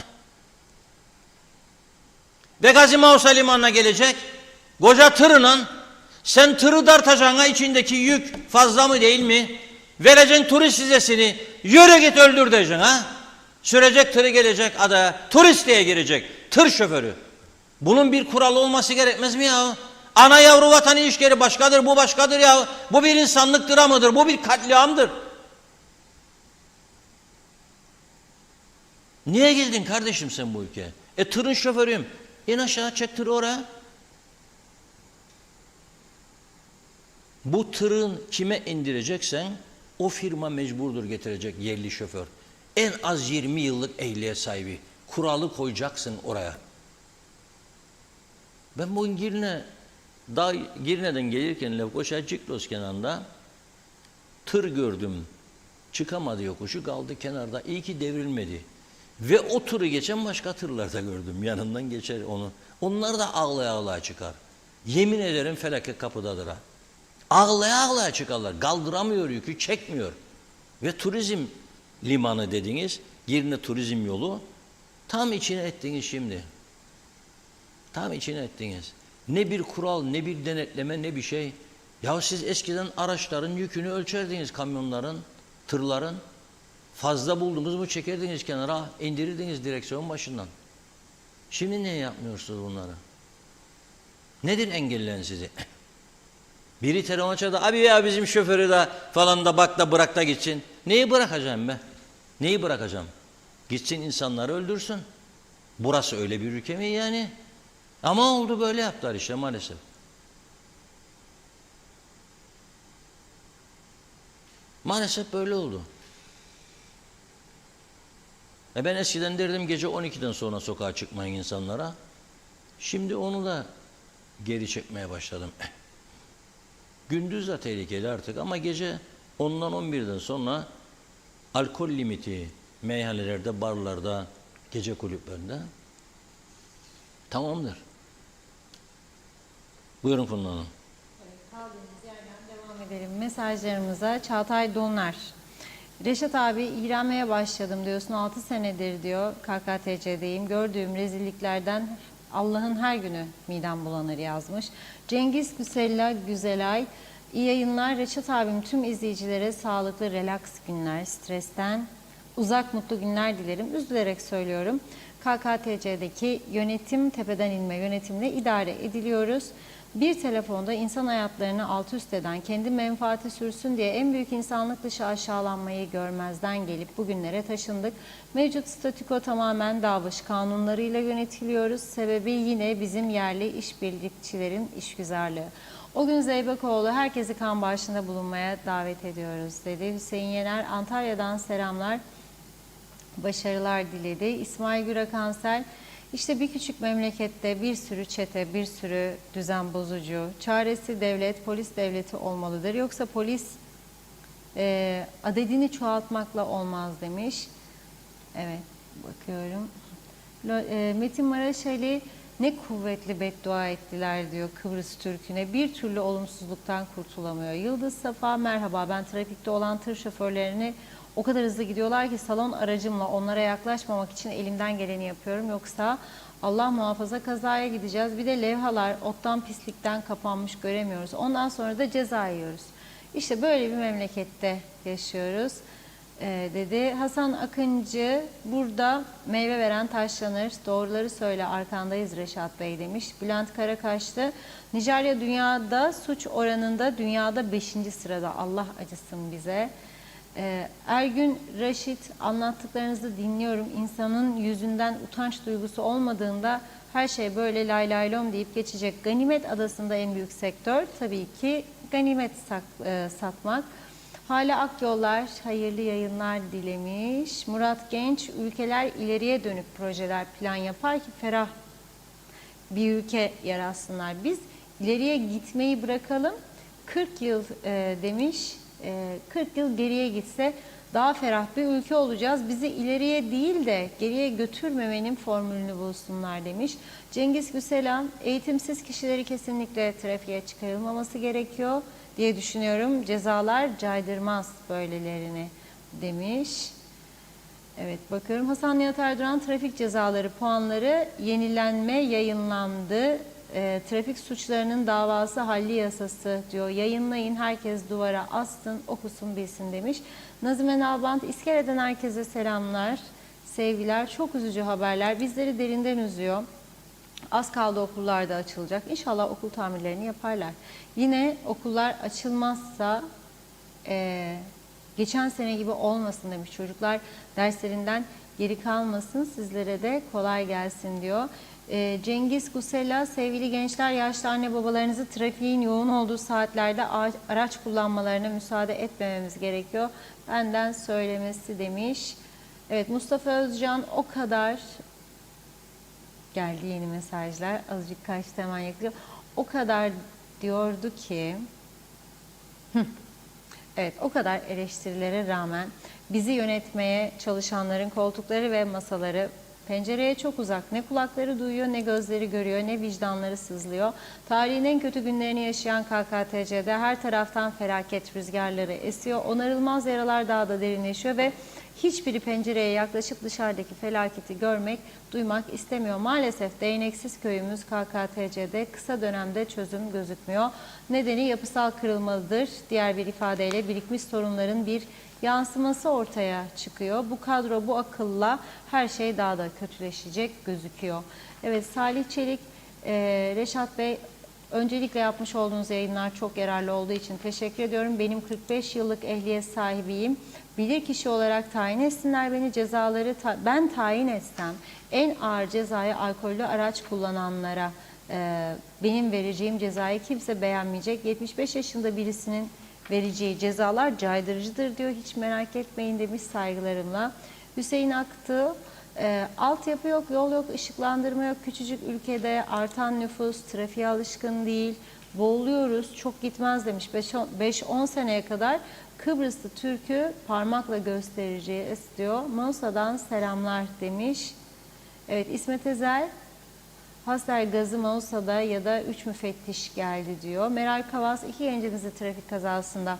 Ve Gazi Mausa limanına gelecek, koca tırla sen tırı dartacağına içindeki yük fazla mı değil mi? Vereceksin turist vizesini, yürü git öldür diyeceksin ha. Sürecek tırı, gelecek adaya, turist diye girecek, tır şoförü. Bunun bir kuralı olması gerekmez mi ya? Ana yavru vatanı işgeri başkadır, bu başkadır ya. Bu bir insanlık dramıdır, bu bir katliamdır. Niye girdin kardeşim sen bu ülkeye? Tırın şoförüyüm. İn aşağı, çek tırı oraya. Bu tırın kime indireceksen o firma mecburdur getirecek yerli şoför. En az 20 yıllık ehliyet sahibi. Kuralı koyacaksın oraya. Ben bugün Girne'den gelirken Lefkoşa Ciklos kenarında tır gördüm. Çıkamadı yokuşu, kaldı kenarda. İyi ki devrilmedi. Ve o tırı geçen başka tırlarda gördüm. Yanından geçer onu. Onlar da ağlaya ağlaya çıkar. Yemin ederim felaket kapıdadır ha. Ağlaya ağlaya çıkarlar. Kaldıramıyor yükü, çekmiyor. Ve turizm limanı dediniz, Girne turizm yolu tam içine ettiniz şimdi. Tam içine ettiniz. Ne bir kural, ne bir denetleme, ne bir şey. Ya siz eskiden araçların yükünü ölçerdiniz, kamyonların, tırların. Fazla buldunuz mu çekerdiniz kenara, indirirdiniz direksiyon başından. Şimdi niye yapmıyorsunuz bunları? Nedir engelleyen sizi? Biri telefon açar da, abi ya bizim şoförü de falan da bak da bırak da gitsin. Neyi bırakacağım be? Neyi bırakacağım? Gitsin insanları öldürsün. Burası öyle bir ülke mi yani? Ama oldu, böyle yaptılar işte maalesef. Maalesef böyle oldu. Ben eskiden derdim gece 12'den sonra sokağa çıkmayın insanlara. Şimdi onu da geri çekmeye başladım. Gündüz de tehlikeli artık ama gece 10'dan 11'den sonra alkol limiti meyhanelerde, barlarda, gece kulüplerinde tamamdır. Buyurun Funda Hanım. Kaldığınız yerden edelim mesajlarımıza. Çağatay Donar. Reşat abi iğrenmeye başladım diyorsun, 6 senedir diyor KKTC'deyim. Gördüğüm rezilliklerden Allah'ın her günü midem bulanır yazmış. Cengiz Güsella Güzelay. İyi yayınlar Reşat abim, tüm izleyicilere sağlıklı relaks günler, stresten uzak mutlu günler dilerim. Üzülerek söylüyorum. KKTC'deki yönetim tepeden inme yönetimle idare ediliyoruz. Bir telefonda insan hayatlarını alt üst eden, kendi menfaati sürsün diye en büyük insanlık dışı aşağılanmayı görmezden gelip bugünlere taşındık. Mevcut statüko tamamen davış kanunlarıyla yönetiliyoruz. Sebebi yine bizim yerli işbirlikçilerin işgüzarlığı. O gün Zeybekoğlu herkesi kan bağışında bulunmaya davet ediyoruz dedi. Hüseyin Yener Antalya'dan selamlar. Başarılar diledi. İsmail Gürakansel, işte bir küçük memlekette bir sürü çete, bir sürü düzen bozucu, çaresi devlet, polis devleti olmalıdır. Yoksa polis adedini çoğaltmakla olmaz demiş. Evet, bakıyorum. Metin Maraşeli, ne kuvvetli beddua ettiler diyor Kıbrıs Türk'üne. Bir türlü olumsuzluktan kurtulamıyor. Yıldız Safa, merhaba, ben trafikte olan tır şoförlerini o kadar hızlı gidiyorlar ki salon aracımla onlara yaklaşmamak için elimden geleni yapıyorum. Yoksa Allah muhafaza kazaya gideceğiz. Bir de levhalar ottan pislikten kapanmış, göremiyoruz. Ondan sonra da ceza yiyoruz. İşte böyle bir memlekette yaşıyoruz dedi. Hasan Akıncı, burada meyve veren taşlanır. Doğruları söyle, arkandayız Reşat Bey demiş. Bülent Karakaşlı, Nijerya dünyada suç oranında dünyada 5. sırada. Allah acısın bize. Ergün Raşit, anlattıklarınızı dinliyorum. İnsanın yüzünden utanç duygusu olmadığında her şey böyle lay lay lom deyip geçecek. Ganimet Adası'nda en büyük sektör tabii ki ganimet satmak. Hale Akyollar hayırlı yayınlar dilemiş. Murat Genç, ülkeler ileriye dönük projeler plan yapar ki ferah bir ülke yaratsınlar. Biz ileriye gitmeyi bırakalım. 40 yıl demiş. 40 yıl geriye gitse daha ferah bir ülke olacağız. Bizi ileriye değil de geriye götürmemenin formülünü bulsunlar demiş. Cengiz Güselam, eğitimsiz kişileri kesinlikle trafiğe çıkarılmaması gerekiyor diye düşünüyorum. Cezalar caydırmaz böylelerini demiş. Evet, bakıyorum. Hasan Nihat Erduran, trafik cezaları puanları yenilenme yayınlandı. Trafik suçlarının davası halli yasası diyor. Yayınlayın, herkes duvara assın, okusun, bilsin demiş. Nazime Nalbant, İskele'den herkese selamlar, sevgiler. Çok üzücü haberler. Bizleri derinden üzüyor. Az kaldı okullarda açılacak. İnşallah okul tamirlerini yaparlar. Yine okullar açılmazsa geçen sene gibi olmasın demiş. Çocuklar derslerinden geri kalmasın. Sizlere de kolay gelsin diyor. Cengiz Gusella, sevgili gençler, yaşlı anne babalarınızı trafiğin yoğun olduğu saatlerde araç kullanmalarına müsaade etmememiz gerekiyor. Benden söylemesi demiş. Evet, Mustafa Özcan, o kadar geldi yeni mesajlar. Azıcık kaçtı, hemen yakılıyor. O kadar diyordu ki evet, o kadar eleştirilere rağmen bizi yönetmeye çalışanların koltukları ve masaları pencereye çok uzak. Ne kulakları duyuyor, ne gözleri görüyor, ne vicdanları sızlıyor. Tarihin en kötü günlerini yaşayan KKTC'de her taraftan felaket rüzgarları esiyor. Onarılmaz yaralar daha da derinleşiyor ve hiçbiri pencereye yaklaşıp dışarıdaki felaketi görmek, duymak istemiyor. Maalesef değneksiz köyümüz KKTC'de kısa dönemde çözüm gözükmüyor. Nedeni yapısal kırılmadır. Diğer bir ifadeyle birikmiş sorunların bir yansıması ortaya çıkıyor. Bu kadro, bu akılla her şey daha da kötüleşecek gözüküyor. Evet, Salih Çelik, Reşat Bey, öncelikle yapmış olduğunuz yayınlar çok yararlı olduğu için teşekkür ediyorum. Benim 45 yıllık ehliyet sahibiyim. Bilirkişi olarak tayin etsinler beni, cezaları ben tayin etsem en ağır cezayı alkollü araç kullananlara benim vereceğim cezayı kimse beğenmeyecek. 75 yaşında birisinin vereceği cezalar caydırıcıdır diyor. Hiç merak etmeyin demiş, saygılarımla. Hüseyin Aktı, altyapı yok, yol yok, ışıklandırma yok. Küçücük ülkede artan nüfus, trafiğe alışkın değil, boğuluyoruz, çok gitmez demiş. 5-10 seneye kadar Kıbrıslı Türk'ü parmakla göstereceğiz diyor. Mausa'dan selamlar demiş. Evet, İsmet Ezel, pastel gazım olsa da ya da 3 müfettiş geldi diyor. Meral Kavas, 2 gencimizi trafik kazasında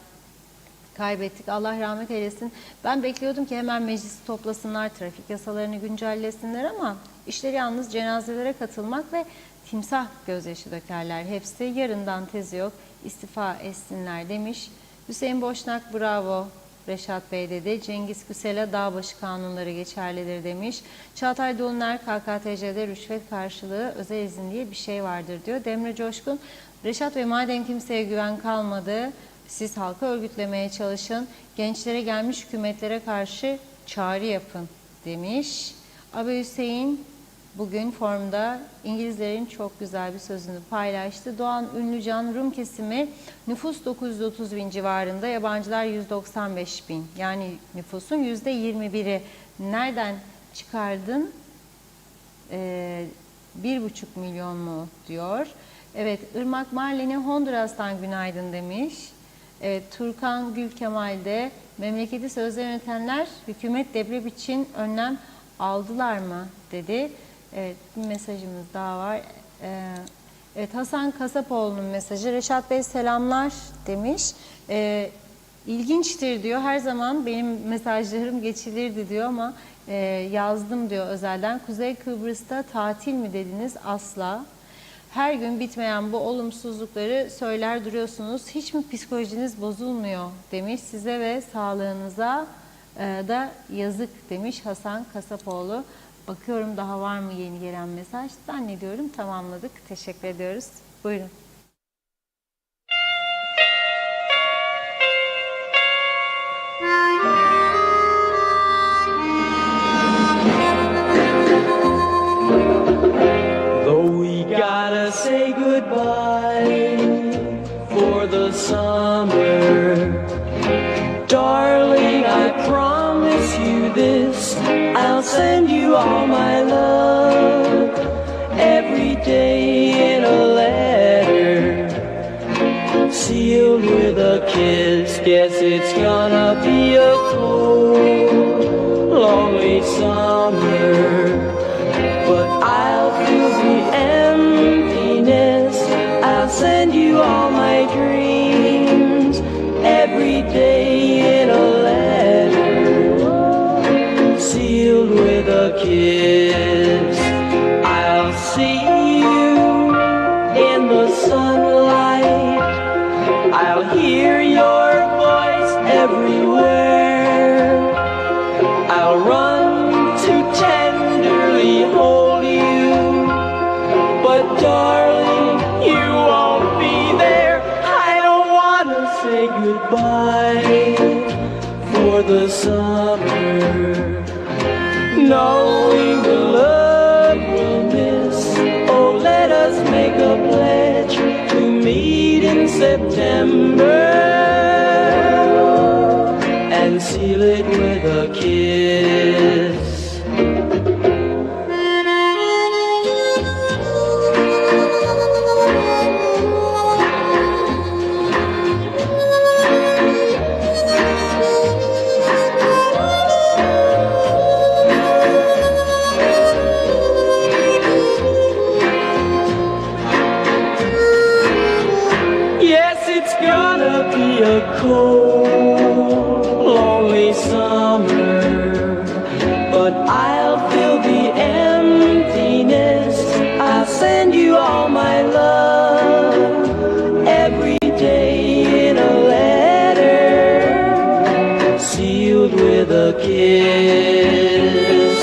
kaybettik. Allah rahmet eylesin. Ben bekliyordum ki hemen meclisi toplasınlar, trafik yasalarını güncellesinler ama işleri yalnız cenazelere katılmak ve timsah gözyaşı dökerler. Hepsi yarından tezi yok, istifa etsinler demiş. Hüseyin Boşnak bravo Reşat Bey dedi. Cengiz Küsel'e dağbaşı kanunları geçerlidir demiş. Çağatay Doluner KKTC'de rüşvet karşılığı özel izin diye bir şey vardır diyor. Demre Coşkun, Reşat Bey madem kimseye güven kalmadı, siz halkı örgütlemeye çalışın, gençlere gelmiş hükümetlere karşı çağrı yapın demiş. Abi Hüseyin bugün formda İngilizlerin çok güzel bir sözünü paylaştı. Doğan Ünlücan, Rum kesimi nüfus 930 bin civarında, yabancılar 195 bin. Yani nüfusun %21'i. Nereden çıkardın? 1,5 milyon mu diyor. Evet, Irmak Marleni Honduras'tan günaydın demiş. Evet, Turkan Gülkemal de memleketi sözde yönetenler hükümet deprem için önlem aldılar mı dedi. Evet, bir mesajımız daha var. Evet, Hasan Kasapoğlu'nun mesajı. Reşat Bey selamlar demiş. İlginçtir diyor. Her zaman benim mesajlarım geçilirdi diyor ama yazdım diyor özelden. Kuzey Kıbrıs'ta tatil mi dediniz? Asla. Her gün bitmeyen bu olumsuzlukları söyler duruyorsunuz. Hiç mi psikolojiniz bozulmuyor demiş. Size ve sağlığınıza da yazık demiş Hasan Kasapoğlu. Bakıyorum daha var mı yeni gelen mesaj? Zannediyorum tamamladık. Teşekkür ediyoruz. Buyurun. Though we gotta say goodbye for the summer, darling, I promise you this, I'll send you all my love every day in a letter, sealed with a kiss. Guess it's gonna be a cold, lonely summer, but I'll feel the emptiness. I'll send you all my dreams every day in a letter, sealed with a kiss. I'll see you in the sunlight, I'll hear your voice everywhere, I'll run to tenderly hold you, but darling, you won't be there. I don't wanna say goodbye for the summer, knowing the love we'll miss. Oh, let us make a pledge to meet in September and seal it with a kiss. A cold, lonely summer, but I'll fill the emptiness. I'll send you all my love every day in a letter, sealed with a kiss,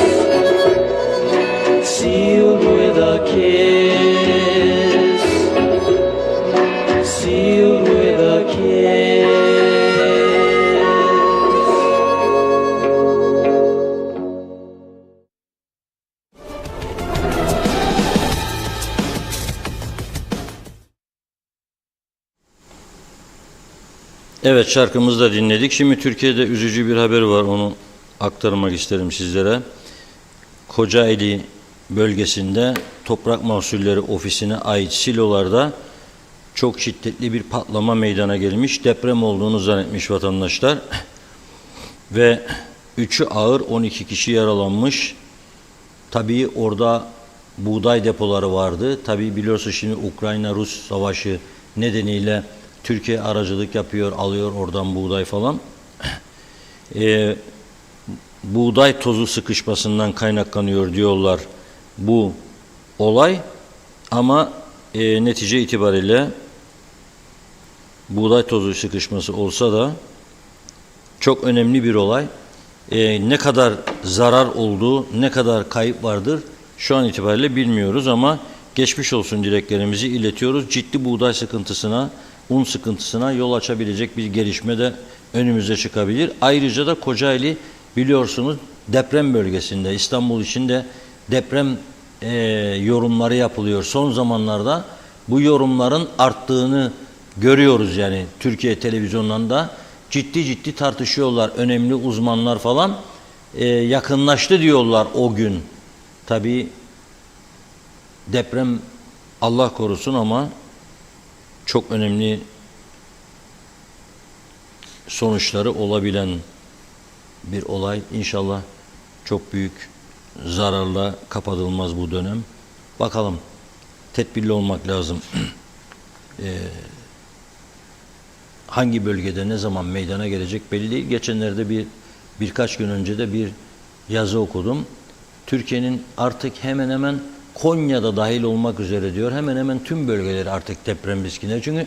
sealed with a kiss, sealed with a kiss. Evet, şarkımızı da dinledik. Şimdi Türkiye'de üzücü bir haber var. Onu aktarmak isterim sizlere. Kocaeli bölgesinde Toprak Mahsulleri Ofisi'ne ait silolarda çok şiddetli bir patlama meydana gelmiş. Deprem olduğunu zannetmiş vatandaşlar. Ve 3'ü ağır, 12 kişi yaralanmış. Tabii orada buğday depoları vardı. Tabii biliyorsunuz şimdi Ukrayna-Rus savaşı nedeniyle Türkiye aracılık yapıyor, alıyor oradan buğday falan. Buğday tozu sıkışmasından kaynaklanıyor diyorlar bu olay. Ama netice itibariyle buğday tozu sıkışması olsa da çok önemli bir olay. Ne kadar zarar olduğu, ne kadar kayıp vardır şu an itibariyle bilmiyoruz ama geçmiş olsun dileklerimizi iletiyoruz. Ciddi buğday sıkıntısına, un sıkıntısına yol açabilecek bir gelişme de önümüze çıkabilir. Ayrıca da Kocaeli biliyorsunuz deprem bölgesinde, İstanbul için de deprem yorumları yapılıyor. Son zamanlarda bu yorumların arttığını görüyoruz yani Türkiye televizyonlarında ciddi tartışıyorlar. Önemli uzmanlar falan yakınlaştı diyorlar o gün. Tabii deprem Allah korusun ama çok önemli sonuçları olabilen bir olay. İnşallah çok büyük zararla kapatılmaz bu dönem. Bakalım, tedbirli olmak lazım. Hangi bölgede ne zaman meydana gelecek belli değil. Geçenlerde birkaç gün önce de bir yazı okudum. Türkiye'nin artık hemen hemen Konya'da dahil olmak üzere diyor. Hemen hemen tüm bölgeleri artık deprem riskinde. Çünkü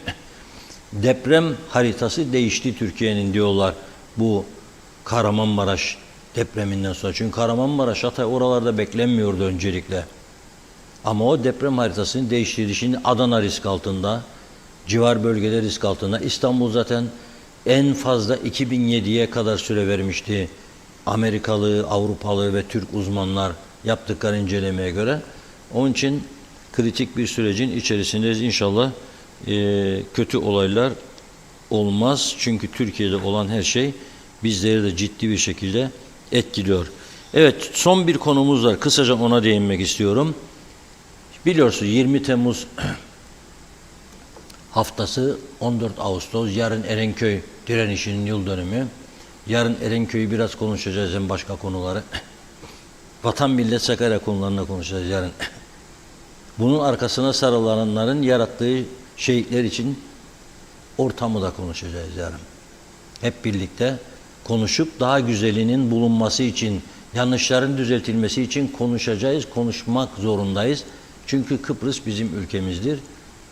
deprem haritası değişti Türkiye'nin diyorlar bu Kahramanmaraş depreminden sonra. Çünkü Kahramanmaraş, Hatay oralarda beklenmiyordu öncelikle. Ama o deprem haritasını değiştirdi. Şimdi Adana risk altında, civar bölgeler risk altında. İstanbul zaten en fazla 2007'ye kadar süre vermişti. Amerikalı, Avrupalı ve Türk uzmanlar yaptıkları incelemeye göre. Onun için kritik bir sürecin içerisindeyiz. İnşallah kötü olaylar olmaz. Çünkü Türkiye'de olan her şey bizleri de ciddi bir şekilde etkiliyor. Evet, son bir konumuz var. Kısaca ona değinmek istiyorum. Biliyorsunuz 20 Temmuz haftası 14 Ağustos. Yarın Erenköy direnişinin yıl dönümü. Yarın Erenköy'ü biraz konuşacağız hem başka konuları. Vatan Millet Sakarya konularına konuşacağız yarın. Bunun arkasına sarılanların yarattığı şehitler için ortamı da konuşacağız yarın. Hep birlikte konuşup daha güzelinin bulunması için, yanlışların düzeltilmesi için konuşacağız, konuşmak zorundayız. Çünkü Kıbrıs bizim ülkemizdir.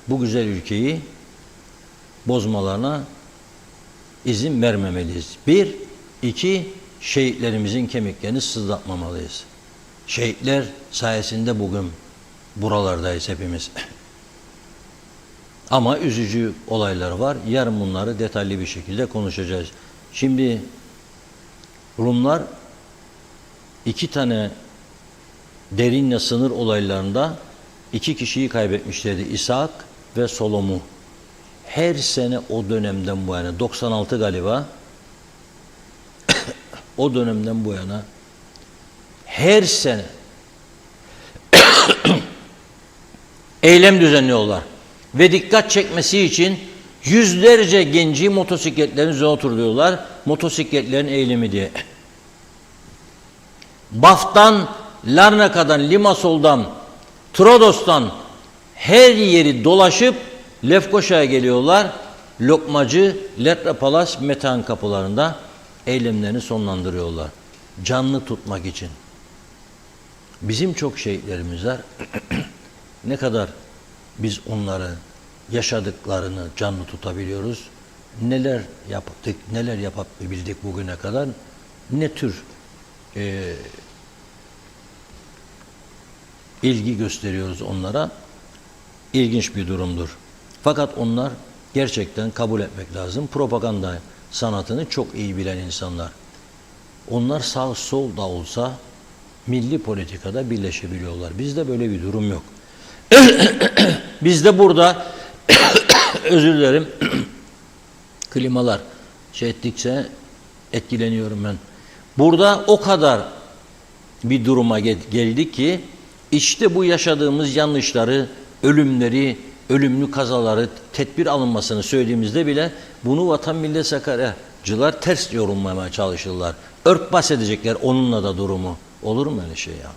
Bu güzel ülkeyi bozmalarına izin vermemeliyiz. 1, 2, şehitlerimizin kemiklerini sızlatmamalıyız. Şehitler sayesinde bugün buralardayız hepimiz. Ama üzücü olaylar var. Yarın bunları detaylı bir şekilde konuşacağız. Şimdi Rumlar 2 tane Derinle sınır olaylarında 2 kişiyi kaybetmişlerdi. İshak ve Solom'u. Her sene o dönemden bu yana, 96 galiba, o dönemden bu yana her sene eylem düzenliyorlar. Ve dikkat çekmesi için yüzlerce genci motosikletlerin üzerine oturuyorlar. Motosikletlerin eylemi diye. Baf'tan, Larnaka'dan, Limassol'dan, Trodos'tan her yeri dolaşıp Lefkoşa'ya geliyorlar. Lokmacı, Letra Palas, Metehan kapılarında eylemlerini sonlandırıyorlar. Canlı tutmak için. Bizim çok şehitlerimiz var. Ne kadar biz onları yaşadıklarını canlı tutabiliyoruz. Neler yaptık, neler yapabildik bugüne kadar. Ne tür ilgi gösteriyoruz onlara. İlginç bir durumdur. Fakat onlar gerçekten kabul etmek lazım. Propaganda sanatını çok iyi bilen insanlar. Onlar sağ sol da olsa milli politikada birleşebiliyorlar. Bizde böyle bir durum yok. Bizde burada özür dilerim klimalar şey ettikçe etkileniyorum ben. Burada o kadar bir duruma geldik ki işte bu yaşadığımız yanlışları, ölümleri, ölümlü kazaları tedbir alınmasını söylediğimizde bile bunu Vatan Millet Sakaryacılar ters yorumlamaya çalışırlar. Örtbas edecekler onunla da durumu. Olur mu öyle şey ya?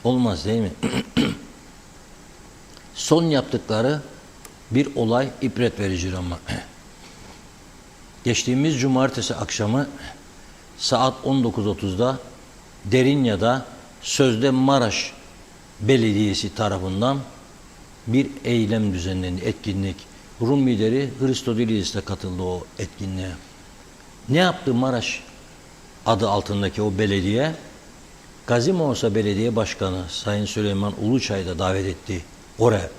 Olmaz değil mi? Son yaptıkları bir olay ibret vericidir ama. Geçtiğimiz cumartesi akşamı saat 19.30'da Derinya'da sözde Maraş Belediyesi tarafından bir eylem düzenlendi, etkinlik. Rum lideri Christodoulos da katıldı o etkinliğe. Ne yaptı Maraş adı altındaki o belediye? Gazi Mausa Belediye Başkanı Sayın Süleyman Uluçay'ı da davet etti oraya.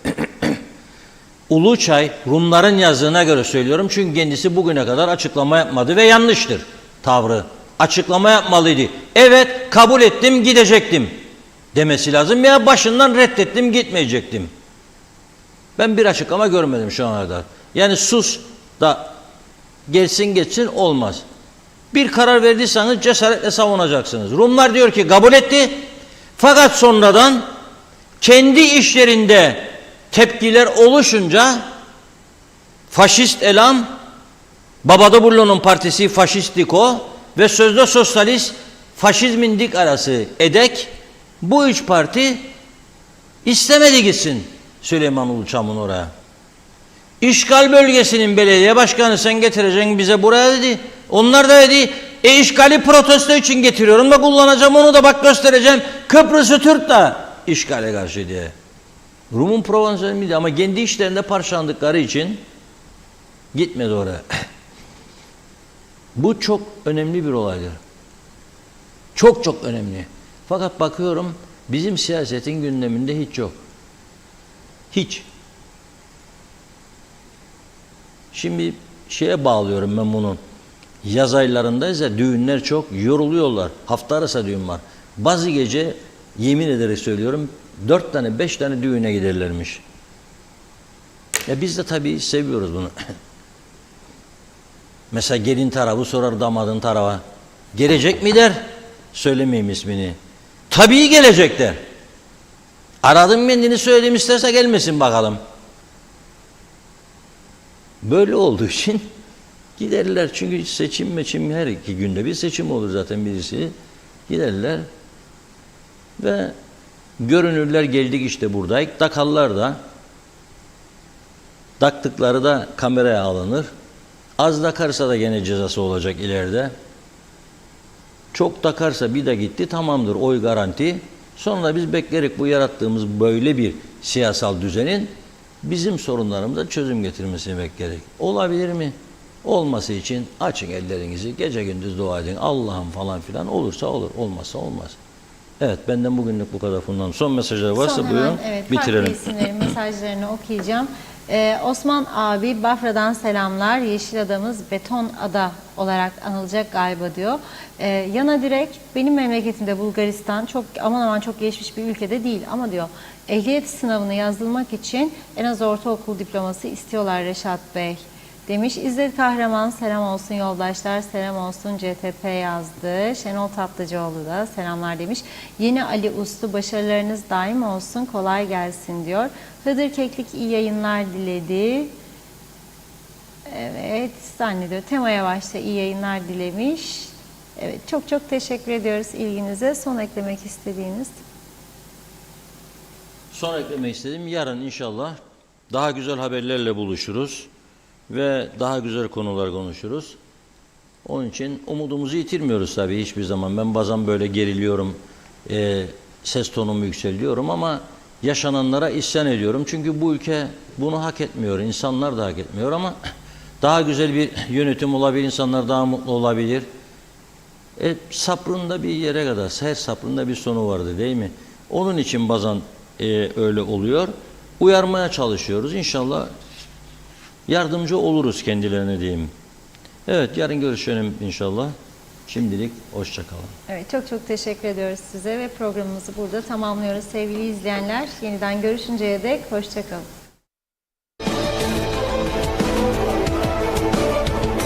Uluçay, Rumların yazdığına göre söylüyorum çünkü kendisi bugüne kadar açıklama yapmadı ve yanlıştır tavrı. Açıklama yapmalıydı. Evet, kabul ettim, gidecektim demesi lazım veya başından reddettim, gitmeyecektim. Ben bir açıklama görmedim şu ana kadar. Yani sus da gelsin geçsin olmaz. Bir karar verdiyseniz cesaretle savunacaksınız. Rumlar diyor ki kabul etti. Fakat sonradan kendi işlerinde tepkiler oluşunca faşist elam, Babadobullo'nun partisi Faşistiko ve sözde sosyalist faşizmin dik arası EDEK, bu üç parti istemedi gitsin Süleyman Uluçam'ın oraya. İşgal bölgesinin belediye başkanı sen getireceksin bize buraya dedi. Onlar da dedi işgali protesto için getiriyorum da kullanacağım onu da bak göstereceğim. Kıbrıs'ı Türk da işgale karşı diye. Rum'un Provençalı mıydı ama kendi işlerinde parçalandıkları için gitmedi oraya. Bu çok önemli bir olaydır. Çok çok önemli. Fakat bakıyorum bizim siyasetin gündeminde hiç yok. Hiç. Şimdi şeye bağlıyorum ben bunu. Yaz aylarındayız ya düğünler çok yoruluyorlar. Hafta arası düğün var. Bazı gece yemin ederek söylüyorum 4 tane 5 tane düğüne giderlermiş. Ya biz de tabii seviyoruz bunu. Mesela gelin tarafı sorar damadın tarafa. Gelecek mi der? Söylemeyeyim ismini. Tabii gelecek der. Aradım kendini söyleyeyim isterse gelmesin bakalım. Böyle olduğu için giderler. Çünkü seçim her 2 günde bir seçim olur zaten birisi. Giderler ve görünürler geldik işte buradayız. Takarlar da taktıkları da kameraya alınır. Az takarsa da gene cezası olacak ileride. Çok takarsa bir de gitti tamamdır oy garanti. Sonra biz bekleyerek bu yarattığımız böyle bir siyasal düzenin bizim sorunlarımıza çözüm getirmesini bekleyerek. Olabilir mi? Olması için açın ellerinizi, gece gündüz dua edin. Allah'ım falan filan olursa olur, olmazsa olmaz. Evet, benden bugünlük bu kadar. Bundan son mesajlar varsa buyurun bitirelim. Farklı isimlerin mesajlarını okuyacağım. Osman abi Bafra'dan selamlar. Yeşil adamız beton ada olarak anılacak galiba diyor. Yana Direk benim memleketimde Bulgaristan çok aman aman çok gelişmiş bir ülkede değil ama diyor ehliyet sınavını yazılmak için en az ortaokul diploması istiyorlar Reşat Bey demiş. İzzet Kahraman selam olsun yoldaşlar, selam olsun CTP yazdı. Şenol Tatlıcıoğlu da selamlar demiş. Yeni Ali Uslu başarılarınız daim olsun, kolay gelsin diyor. Hıdır Keklik iyi yayınlar diledi. Evet zannediyor. Temaya başta iyi yayınlar dilemiş. Evet çok çok teşekkür ediyoruz ilginize. Son eklemek istediğiniz? Son eklemek istediğim yarın inşallah daha güzel haberlerle buluşuruz ve daha güzel konular konuşuruz. Onun için umudumuzu yitirmiyoruz tabii hiçbir zaman. Ben bazen böyle geriliyorum, ses tonumu yükseliyorum ama yaşananlara isyan ediyorum. Çünkü bu ülke bunu hak etmiyor, insanlar da hak etmiyor ama daha güzel bir yönetim olabilir, insanlar daha mutlu olabilir. Sabrında bir yere kadar, her sabrında bir sonu vardı değil mi? Onun için bazen öyle oluyor. Uyarmaya çalışıyoruz. İnşallah yardımcı oluruz kendilerine diyeyim. Evet, yarın görüşelim inşallah. Şimdilik hoşça kalın. Evet, çok çok teşekkür ediyoruz size ve programımızı burada tamamlıyoruz sevgili izleyenler. Yeniden görüşünceye dek hoşça kalın.